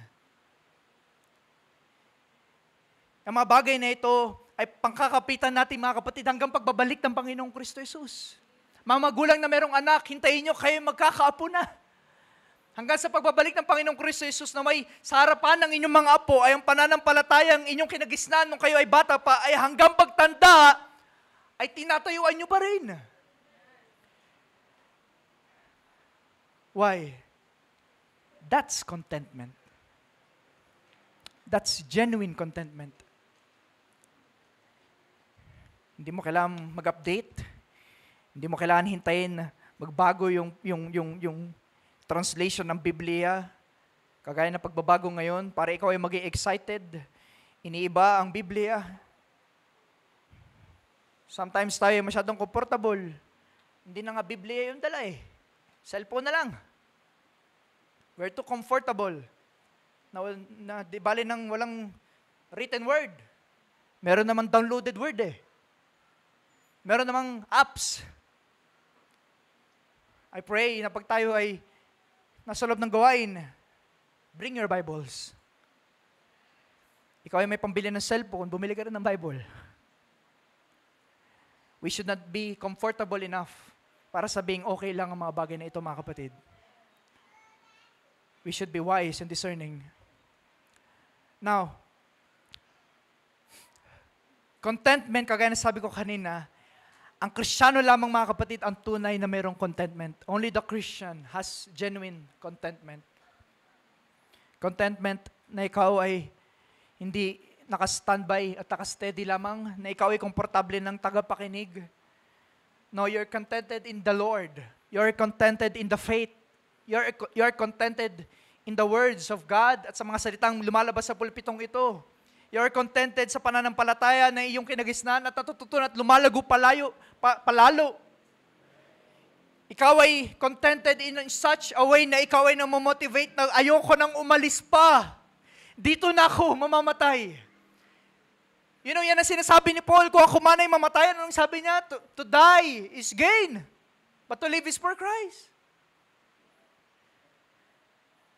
Ang mga bagay na ito ay pangkakapitan natin mga kapatid hanggang pagbabalik ng Panginoong Kristo Jesus. Mga magulang na merong anak, hintayin nyo kayo magkakaapo na. Hanggang sa pagbabalik ng Panginoong Kristo Jesus na may sa harapan ng inyong mga apo ay ang pananampalatayang inyong kinagisnan nung kayo ay bata pa ay hanggang pagtanda ay tinatayuan nyo pa rin. Why? That's contentment. That's genuine contentment. Hindi mo kailangan mag-update. Hindi mo kailangan hintayin magbago yung translation ng Biblia. Kagaya ng pagbabago ngayon, para ikaw ay maging excited. Iniiba ang Biblia. Sometimes tayo masyadong comfortable. Hindi na nga Biblia yung dala eh. Cellphone na lang. We're too comfortable. Di bali nang walang written word. Meron naman downloaded word eh. Meron namang apps. I pray na pag tayo ay nasa loob ng gawain, bring your Bibles. Ikaw ay may pambili ng cellphone, bumili ka rin ng Bible. We should not be comfortable enough para sabing okay lang ang mga bagay na ito, mga kapatid. We should be wise and discerning. Now, contentment, kagaya na sabi ko kanina, ang Kristiyano lamang mga kapatid ang tunay na mayroong contentment. Only the Christian has genuine contentment. Contentment na ikaw ay hindi naka-standby at naka-steady lamang, na ikaw ay komportable ng tagapakinig. No, you're contented in the Lord. You're contented in the faith. You're contented in the words of God at sa mga salitang lumalabas sa pulpitong ito. You're contented sa pananampalataya na iyong kinagisnan at natututunan at lumalago palalo. Ikaw ay contented in such a way na ikaw ay namamotivate na ayoko nang umalis pa. Dito na ako mamamatay. Yan ang sinasabi ni Paul, kung ako man ay mamatay, anong sabi niya? To die is gain, but to live is for Christ.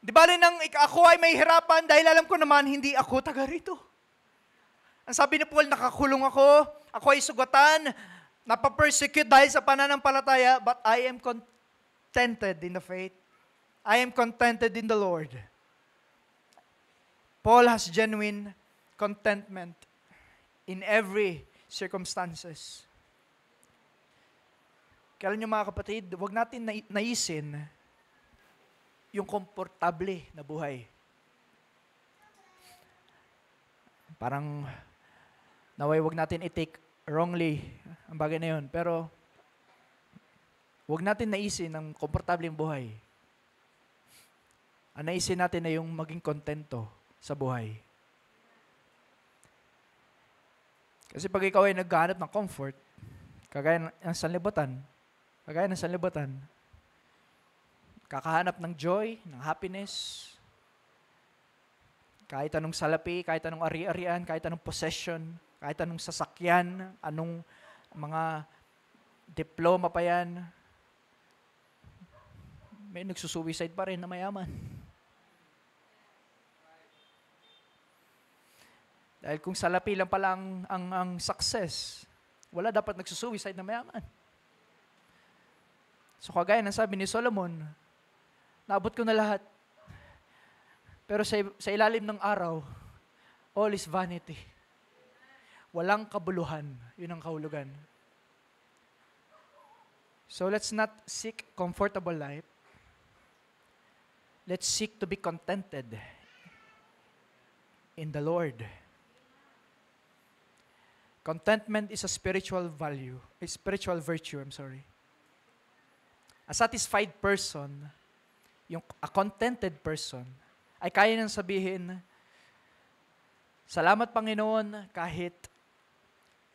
Di ba rin ako ay may hirapan dahil alam ko naman hindi ako taga rito. Ang sabi ni Paul, nakakulong ako ay sugatan, napapersecute dahil sa pananampalataya, but I am contented in the faith. I am contented in the Lord. Paul has genuine contentment in every circumstances. Kaya niyo mga kapatid, huwag natin naisin yung komportable na buhay. Parang naway wag natin i-take wrongly ang bagay na yun. Pero wag natin naisin ang komportableng buhay. Ang naisin natin na yung maging kontento sa buhay. Kasi pag ikaw ay naghahanap ng comfort, kagaya ng sanlibutan, kakahanap ng joy, ng happiness, Kahit anong salapi, kahit anong ari-arian, kahit anong possession, kahit anong sasakyan, anong mga diploma pa yan, may nagsusuicide pa rin na mayaman. Dahil kung salapi lang pala ang success, wala dapat nagsusuicide na mayaman. So kagaya ng sabi ni Solomon, naabot ko na lahat. Pero sa ilalim ng araw, all is vanity. Walang kabuluhan. Yun ang kahulugan. So let's not seek comfortable life. Let's seek to be contented in the Lord. Contentment is a spiritual value, a spiritual virtue, A satisfied person, a contented person, ay kaya nang sabihin, salamat Panginoon kahit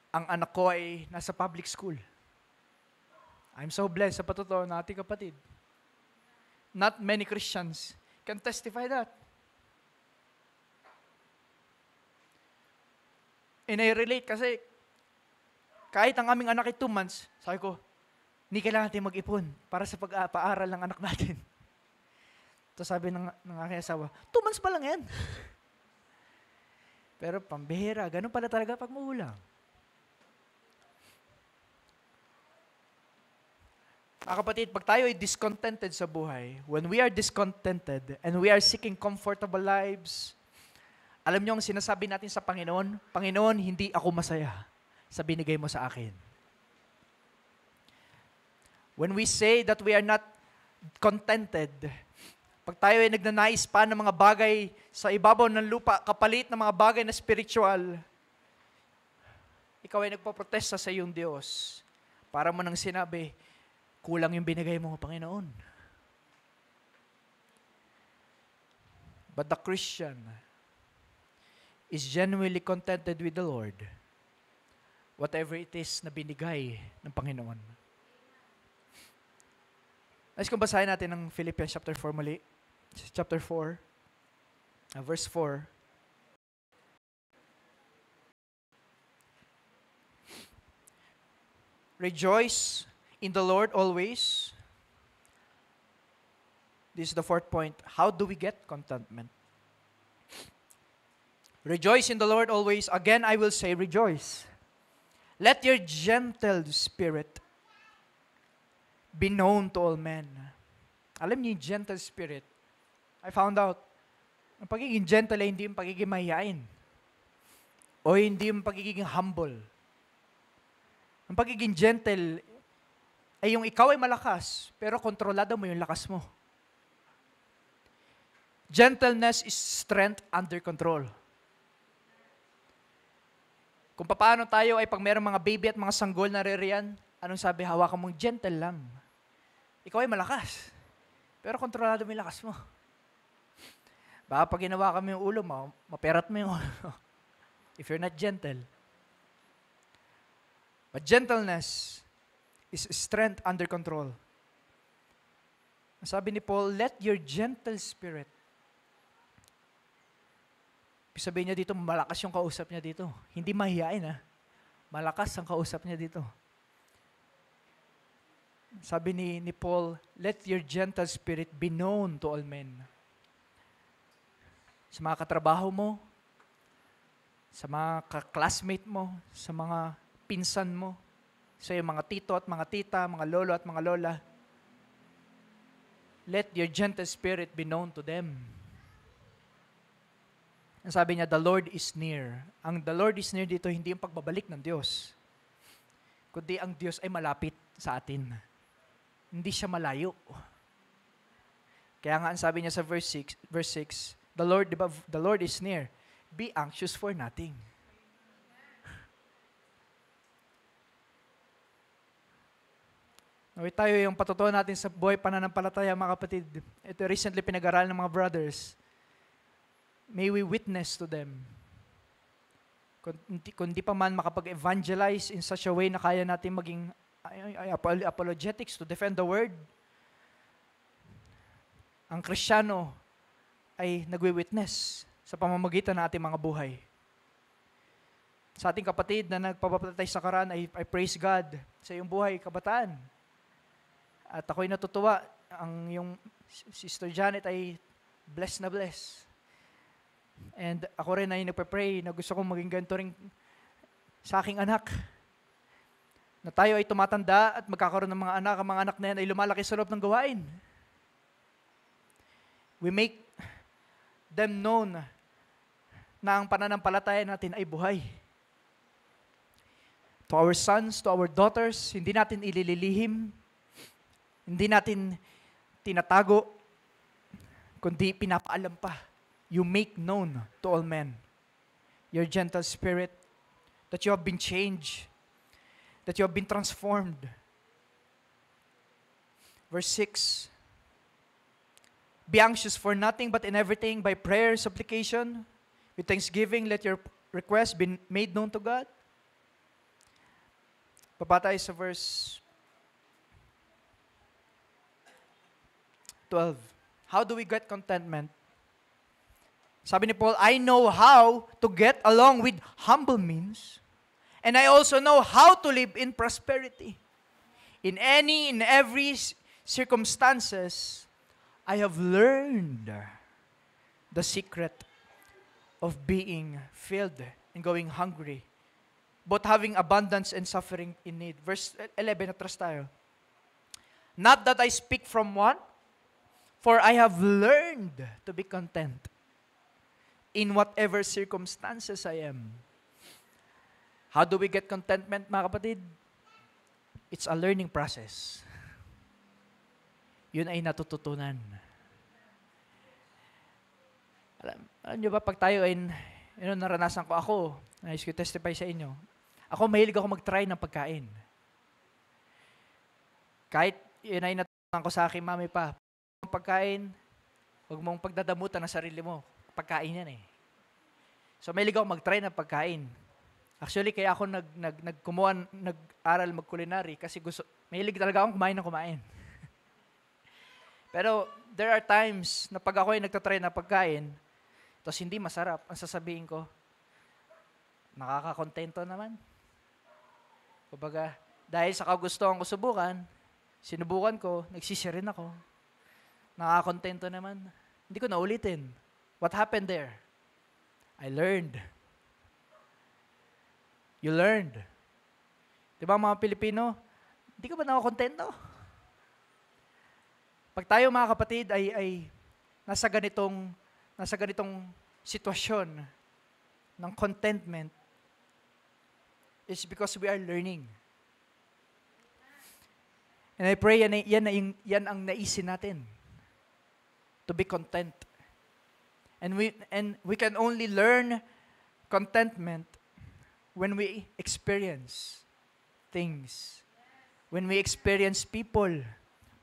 ang anak ko ay nasa public school. I'm so blessed sa patotoo na ating kapatid. Not many Christians can testify that. And I relate kasi kahit ang aming anak ay 2 months, sabi ko, hindi kailangan natin mag-ipon para sa pag-aaral ng anak natin. Ito sabi ng aking asawa, 2 months pa lang yan. Pero pambihira, ganun pala talaga pag maulang. Mga kapatid, pag tayo ay discontented sa buhay, when we are discontented and we are seeking comfortable lives, alam niyo ang sinasabi natin sa Panginoon, Panginoon, hindi ako masaya sa binigay mo sa akin. When we say that we are not contented, pag tayo ay nagnanais pa ng mga bagay sa ibabaw ng lupa, kapalit ng mga bagay na spiritual, ikaw ay nagpoprotesta sa iyong Diyos. Para mo nang sinabi, kulang yung binigay mo, Panginoon. But the Christian is genuinely contented with the Lord, whatever it is na binigay ng Panginoon. Nais kong basahin natin ng Philippians chapter 4 muli. Chapter 4, verse 4. Rejoice in the Lord always. This is the 4th point. How do we get contentment? Rejoice in the Lord always. Again, I will say rejoice. Let your gentle spirit be known to all men. Alam niyo yung gentle spirit? I found out, ang pagiging gentle ay hindi yung pagiging mahihain. O hindi yung pagiging humble. Ang pagiging gentle ay yung ikaw ay malakas, pero kontrolado mo yung lakas mo. Gentleness is strength under control. Kung paano tayo ay pag mayroong mga baby at mga sanggol na ririyan, anong sabi? Hawakan mong gentle lang. Ikaw ay malakas, pero kontrolado mo yung lakas mo. Baka pag ginawa kami yung ulo mo, maperat mo yung ulo. If you're not gentle. But gentleness is strength under control. Sabi ni Paul, let your gentle spirit. Sabihin niya dito, malakas yung kausap niya dito. Hindi mahihain Malakas ang kausap niya dito. Sabi ni Paul, let your gentle spirit be known to all men. Sa mga katrabaho mo, sa mga classmate mo, sa mga pinsan mo, sa iyong mga tito at mga tita, mga lolo at mga lola. Let your gentle spirit be known to them. Ang sabi niya, the Lord is near. Ang the Lord is near dito, hindi yung pagbabalik ng Diyos, kundi ang Diyos ay malapit sa atin. Hindi siya malayo. Kaya nga ang sabi niya sa verse 6, the Lord is near. Be anxious for nothing. Naway tayo yung patutuo natin sa buhay pananampalataya, mga kapatid. Ito recently pinag-aralan ng mga brothers. May we witness to them. Kung di pa man makapag-evangelize in such a way na kaya natin maging apologetics to defend the word, ang Kristiyano ay nagwi-witness sa pamamagitan ng ating mga buhay. Sa ating kapatid na nagpapapatay sa karan, I praise God sa iyong buhay, kabataan. At ako'y natutuwa, ang yung Sister Janet ay blessed na blessed. And ako rin ay nagpe-pray na gusto kong maging ganito rin sa aking anak. Na tayo ay tumatanda at magkakaroon ng mga anak. Ang mga anak na yan ay lumalaki sa loob ng gawain. We make them known na ang pananampalataya natin ay buhay. To our sons, to our daughters, hindi natin ilililihim, hindi natin tinatago, kundi pinapaalam pa. You make known to all men your gentle spirit, that you have been changed, that you have been transformed. Verse 6, be anxious for nothing but in everything by prayer, supplication, with thanksgiving, let your requests be made known to God. Baba tayo sa verse 12. How do we get contentment? Sabi ni Paul, I know how to get along with humble means, and I also know how to live in prosperity. In every circumstances, I have learned the secret of being filled and going hungry, both having abundance and suffering in need. Verse 11, atras tayo. Not that I speak from want, for I have learned to be content in whatever circumstances I am. How do we get contentment, mga kapatid? It's a learning process. Yun ay natututunan. Alam nyo ba, pag tayo ay, naranasan ko ako, nais ko testify sa inyo, ako mahilig ako mag-try ng pagkain. Kahit yun ay natutunan ko sa aking mami pa, pagkain, huwag mong pagdadamutan ng sarili mo. Pagkain yan eh. So mahilig ako mag-try ng pagkain. Actually, kaya ako nag-aral mag-culinary kasi mahilig talaga akong kumain ng kumain. Pero there are times na pag ako ay nagtatry ng pagkain, tapos hindi masarap, ang sasabihin ko, nakakakontento naman. Kumbaga, dahil sa kagustuhan ko sinubukan ko, nagsisi rin ako. Nakakakontento naman. Hindi ko naulitin. What happened there? I learned. You learned. Diba mga Pilipino, hindi ka ba nakakontento? Pag tayo mga kapatid ay nasa ganitong sitwasyon ng contentment, it's because we are learning. And I pray yan ang naisin natin. To be content. And we can only learn contentment when we experience things. When we experience people.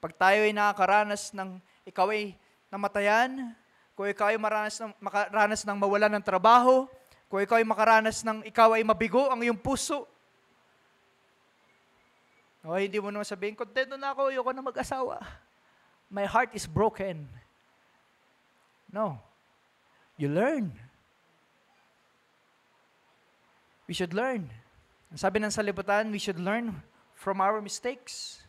Pag tayo ay nakakaranas ng ikaw ay namatayan, kung ikaw ay makaranas ng mawalan ng trabaho, kung ikaw ay makaranas ng ikaw ay mabigo ang iyong puso, hindi mo naman sabihin, kontento na ako, ayoko na mag-asawa. My heart is broken. No. You learn. We should learn. Ang sabi ng salibutan, we should learn from our mistakes.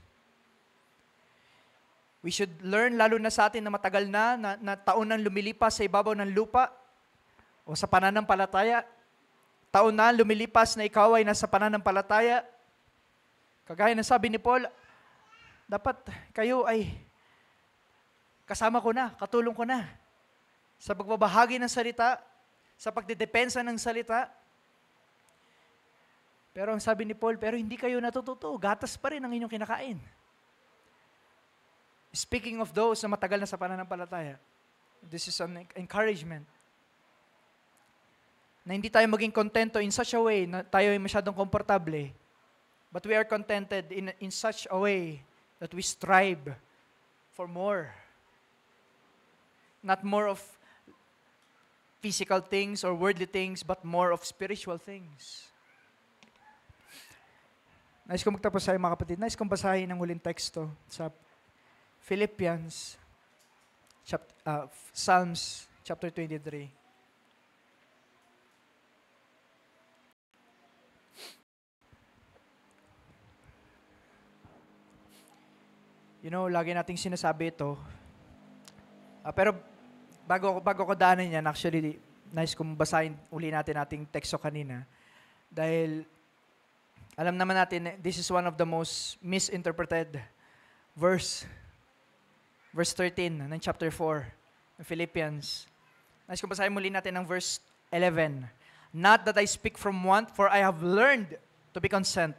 We should learn, lalo na sa atin na matagal na taon nang lumilipas sa ibabaw ng lupa o sa pananampalataya. Taon na lumilipas na ikaw ay nasa pananampalataya. Kagaya ng sabi ni Paul, dapat kayo ay kasama ko na, katulong ko na sa pagbabahagi ng salita, sa pagdedepensa ng salita. Pero ang sabi ni Paul, pero hindi kayo natututo, gatas pa rin ang inyong kinakain. Speaking of those na matagal na sa pananampalataya, this is an encouragement na hindi tayo maging kontento in such a way na tayo ay masyadong komportable, but we are contented in such a way that we strive for more. Not more of physical things or worldly things, but more of spiritual things. Nais kong magtapos sa mga kapatid. Nais kong basahin ang huling teksto sa Philippians, Psalms chapter 23. Lagi nating sinasabi ito. Pero bago ko daanan yan, actually, nice kung basahin uli natin ating teksto kanina. Dahil alam naman natin, this is one of the most misinterpreted verse. Verse 13 ng chapter 4 ng Philippians. Nice kung basahin muli natin ang verse 11. Not that I speak from want, for I have learned to be content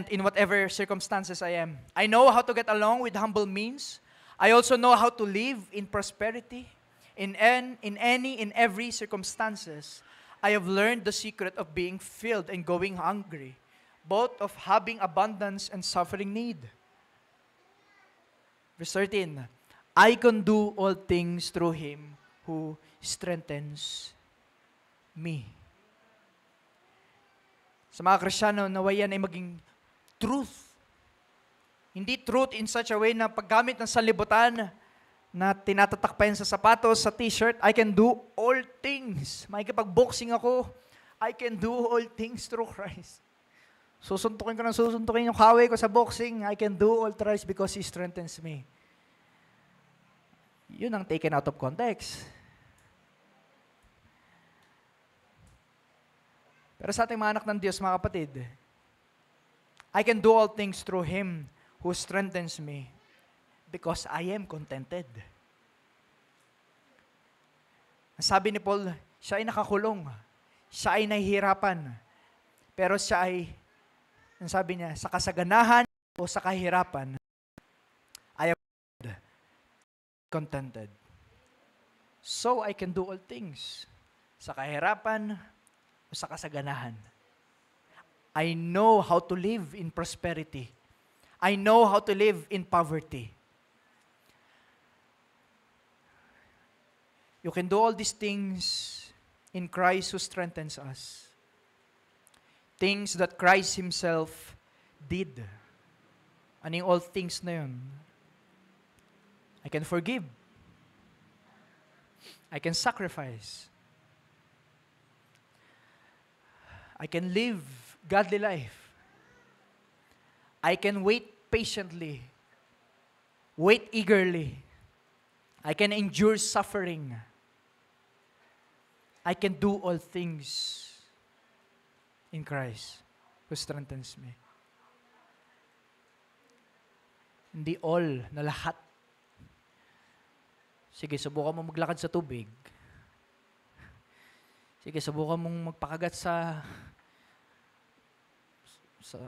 in whatever circumstances I am. I know how to get along with humble means. I also know how to live in prosperity. In every circumstances, I have learned the secret of being filled and going hungry, both of having abundance and suffering need. Verse 13, I can do all things through Him who strengthens me. Sa mga Kristiyano, nawayan ay maging truth. Hindi truth in such a way na paggamit ng sanlibutan na tinatatak pa yan sa sapatos, sa t-shirt, I can do all things. Makikipag-boxing ako, I can do all things through Christ. Susuntukin ko ng susuntukin yung kaway ko sa boxing, I can do all things because He strengthens me. Yun ang taken out of context. Pero sa ating mga anak ng Diyos, mga kapatid, I can do all things through Him who strengthens me because I am contented. Sabi ni Paul, siya ay nakakulong, siya ay nahihirapan, pero siya ay, ang sabi niya, sa kasaganahan o sa kahirapan, I am contented. So I can do all things. Sa kahirapan o sa kasaganahan. I know how to live in prosperity. I know how to live in poverty. You can do all these things in Christ who strengthens us. Things that Christ Himself did. Ano yung all things na yun? I can forgive. I can sacrifice. I can live godly life. I can wait patiently. Wait eagerly. I can endure suffering. I can do all things in Christ who strengthens me. Hindi all, na lahat. Sige, subukan mo maglakad sa tubig. Sige, subukan mong magpakagat sa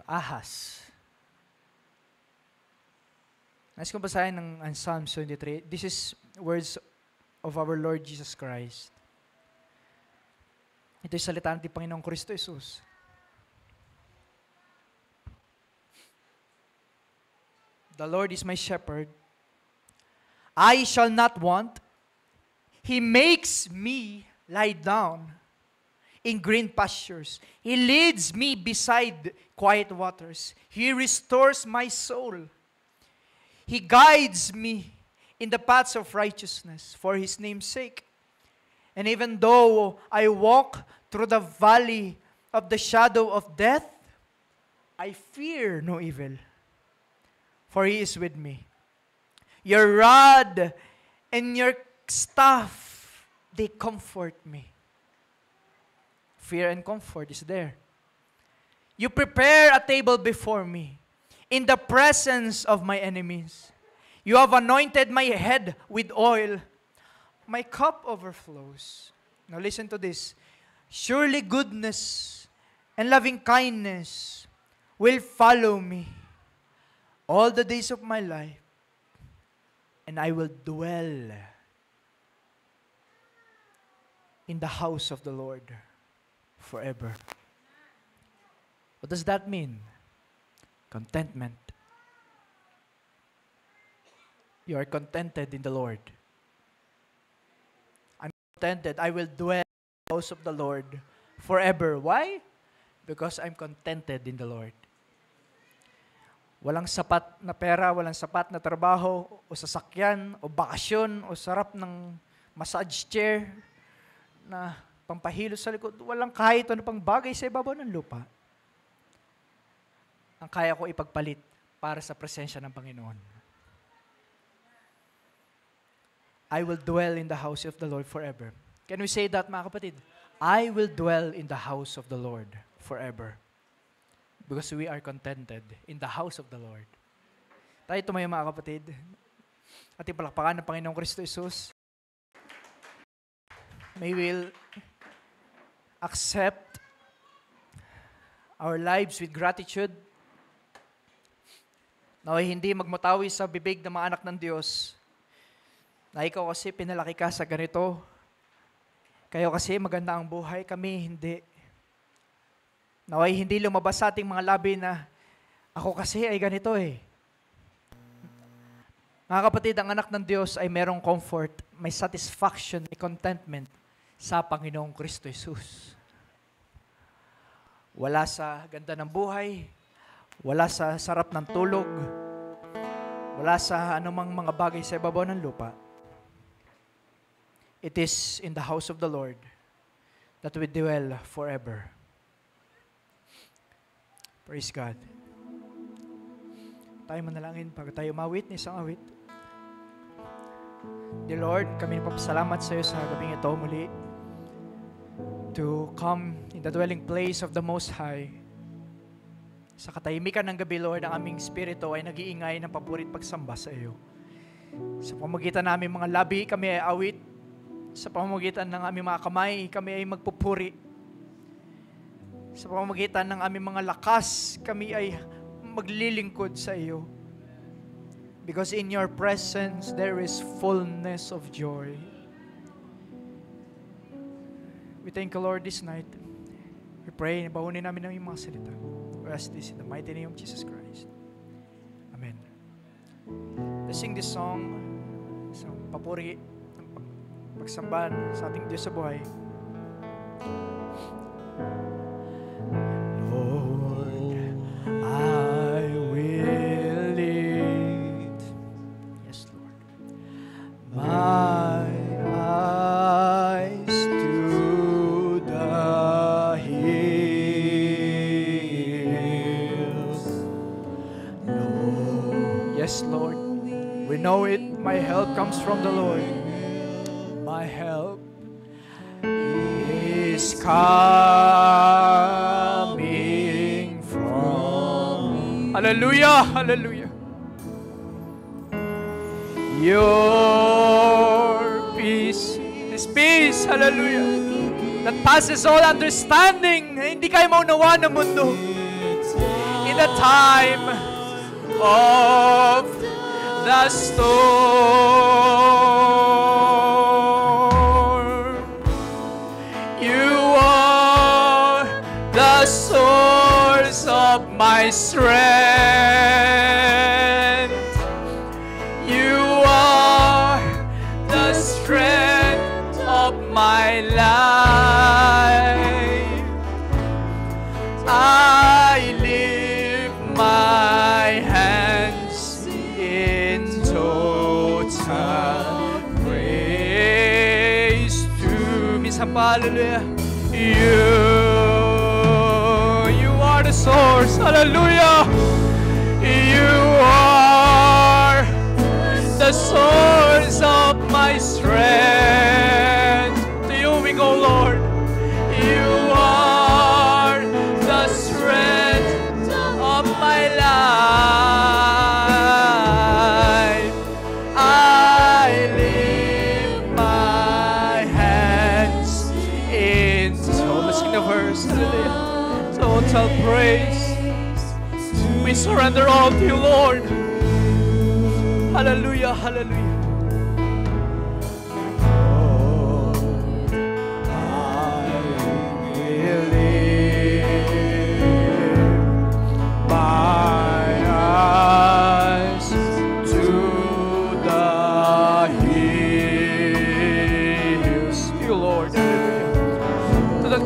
ahas. Nais kong basahin ng Psalm 23. This is words of our Lord Jesus Christ. Ito'y salita ng Panginoong Kristo Jesus. The Lord is my shepherd. I shall not want. He makes me lie down in green pastures. He leads me beside quiet waters. He restores my soul. He guides me in the paths of righteousness for His name's sake. And even though I walk through the valley of the shadow of death, I fear no evil, for He is with me. Your rod and your staff, they comfort me. Fear and comfort is there. You prepare a table before me in the presence of my enemies. You have anointed my head with oil. My cup overflows. Now listen to this. Surely goodness and loving kindness will follow me all the days of my life, and I will dwell in the house of the Lord forever. What does that mean? Contentment. You are contented in the Lord. I'm contented. I will dwell in the house of the Lord forever. Why? Because I'm contented in the Lord. Walang sapat na pera, walang sapat na trabaho, o sasakyan, o bakasyon, o sarap ng massage chair na pampahilo sa likod. Walang kahit ano pang bagay sa ibabaw ng lupa. Ang kaya ko ipagpalit para sa presensya ng Panginoon. I will dwell in the house of the Lord forever. Can we say that, mga kapatid? I will dwell in the house of the Lord forever. Because we are contented in the house of the Lord. Tayo tumayo, mga kapatid. At ipalakpakan ng Panginoong Kristo Jesus. May will accept our lives with gratitude. Naway hindi magmutawi sa bibig ng mga anak ng Diyos na ikaw kasi pinalaki ka sa ganito. Kayo kasi maganda ang buhay, kami hindi. Naway hindi lumabas sa ating mga labi na ako kasi ay ganito eh. Mga kapatid, ang anak ng Diyos ay merong comfort, may satisfaction, may contentment sa Panginoong Kristo Jesus. Wala sa ganda ng buhay, wala sa sarap ng tulog, wala sa anumang mga bagay sa ibabaw ng lupa. It is in the house of the Lord that we dwell forever. Praise God. Tayo manalangin pag tayo mawit ni isang awit. Dear Lord, kami nagpapasalamat sa iyo sa gabing ito muli to come in the dwelling place of the Most High. Sa katahimikan ng gabi, Lord, ang aming spirito ay nag-iingay ng papurit pagsamba sa iyo. Sa pamamagitan namin mga labi, kami ay awit. Sa pamamagitan ng aming mga kamay, kami ay magpupuri. Sa pamamagitan ng aming mga lakas, kami ay maglilingkod sa iyo. Because in your presence, there is fullness of joy. We thank you, Lord, this night. We pray, bahunin namin ng mga salita. We ask this in the mighty name of Jesus Christ. Amen. Let's sing this song, isang papuri, pagsambahan sa ating Diyos sa buhay. Lord, I will lift, yes Lord, my eyes to the hills. Lord, yes Lord, we know it, my help comes from the Lord. My help is coming from. Hallelujah, hallelujah. Your peace, this peace, hallelujah, that passes all understanding. Hindi kayo maunawa ng mundo. In the time of the storm, the source of my strength. You are the strength of my life. I lift my hands in total praise to Minsan pa, hallelujah. You are the source, hallelujah. You are the source of my strength. To you we go, Lord. You are the strength of my life. I lift my hands in total verse, hallelujah. Total praise. We surrender all to you, Lord. Hallelujah, hallelujah.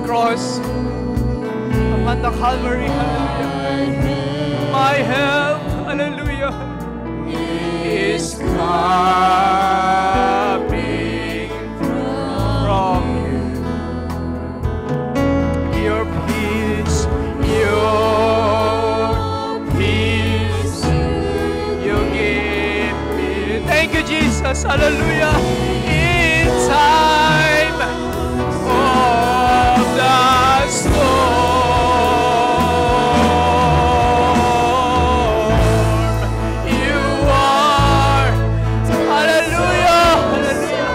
Cross upon the Calvary, hallelujah. My help, hallelujah, is coming from you. Your peace Thank you, Jesus. Hallelujah. In time of the storm, you are, hallelujah, hallelujah.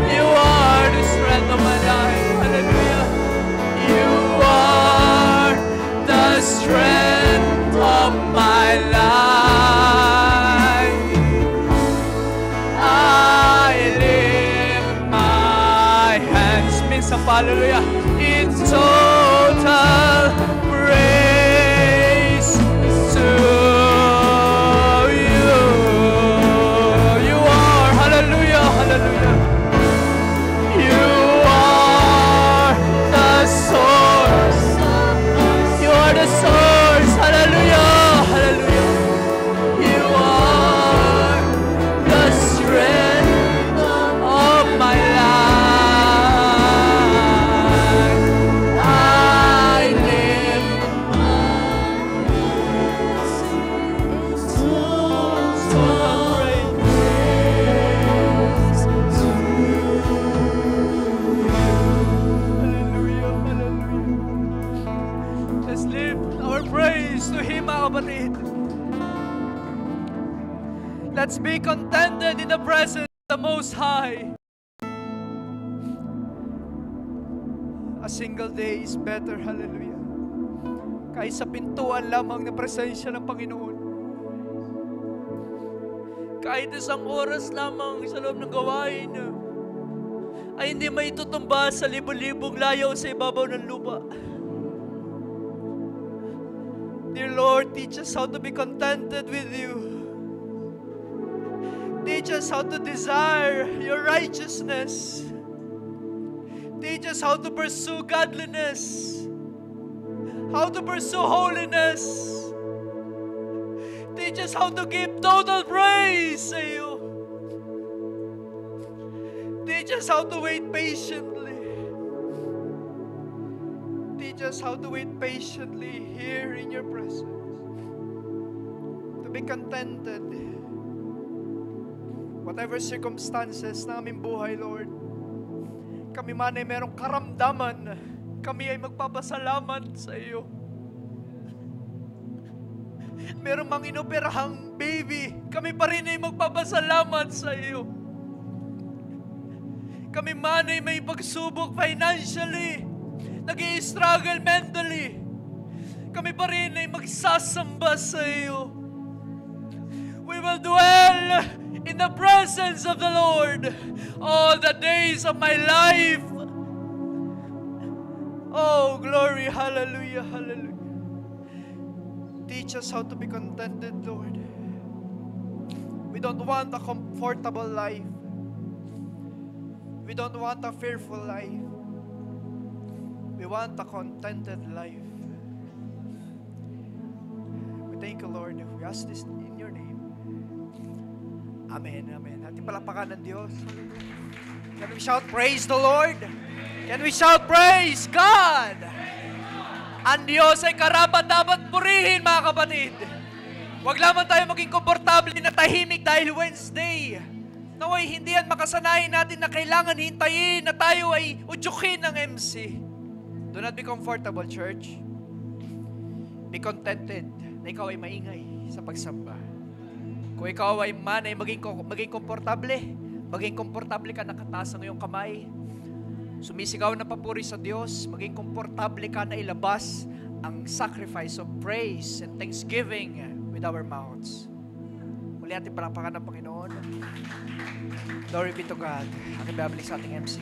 You are the strength of my life. Hallelujah. You are the strength of my life. I lift my hands, minsan pa, hallelujah, in total praise to you. You are, hallelujah, hallelujah. You are the source. You are the source. Hallelujah. Hallelujah. You are the strength of my life. I lift total praise to you. Hallelujah, hallelujah. Let's lift our praise to Him, mga kapatid. Let's be contented in the presence of the Most High. A single day is better, hallelujah, kaysa pintuan lamang na presensya ng Panginoon. Kahit isang oras lamang sa loob ng gawain ay hindi maitutumba sa libo-libong layaw sa ibabaw ng lupa. Dear Lord, teach us how to be contented with you. Teach us how to desire your righteousness. Teach us how to pursue godliness, how to pursue holiness. Teach us how to give total praise sa iyo. Teach us how to wait patiently. Teach us how to wait patiently here in your presence. To be contented. Whatever circumstances na aming buhay, Lord, kami man ay merong karamdaman, kami ay magpapasalamat sa iyo. Merong mang inoperahang baby, kami pa rin ay magpapasalamat sa iyo. Kami man ay may pagsubok financially, nag-i-struggle mentally, kami pa rin ay magsasamba sa iyo. We will dwell in the presence of the Lord all the days of my life. Oh, glory, hallelujah, hallelujah. Teach us how to be contented, Lord. We don't want a comfortable life. We don't want a fearful life. We want a contented life. We thank you, Lord. We ask this in your name. Amen, amen. Ating palakpakan ng Diyos. Can we shout praise the Lord? Can we shout praise God? Ang Diyos ay karapat dapat purihin, mga kapatid. Huwag lamang tayo maging komportable na tahimik dahil Wednesday. Naway hindi yan makasanayin natin na kailangan hintayin na tayo ay udyukin ng MC. Do not be comfortable, church. Be contented na ikaw ay maingay sa pagsamba. Kung ikaw ay man ay maging komportable ka, nakataas ang iyong kamay, sumisigaw na papuri sa Diyos, maging komportable ka na ilabas ang sacrifice of praise and thanksgiving with our mouths. Muli ating palakpakan ng Panginoon. Glory be to God. Aking babalik sa ating MC.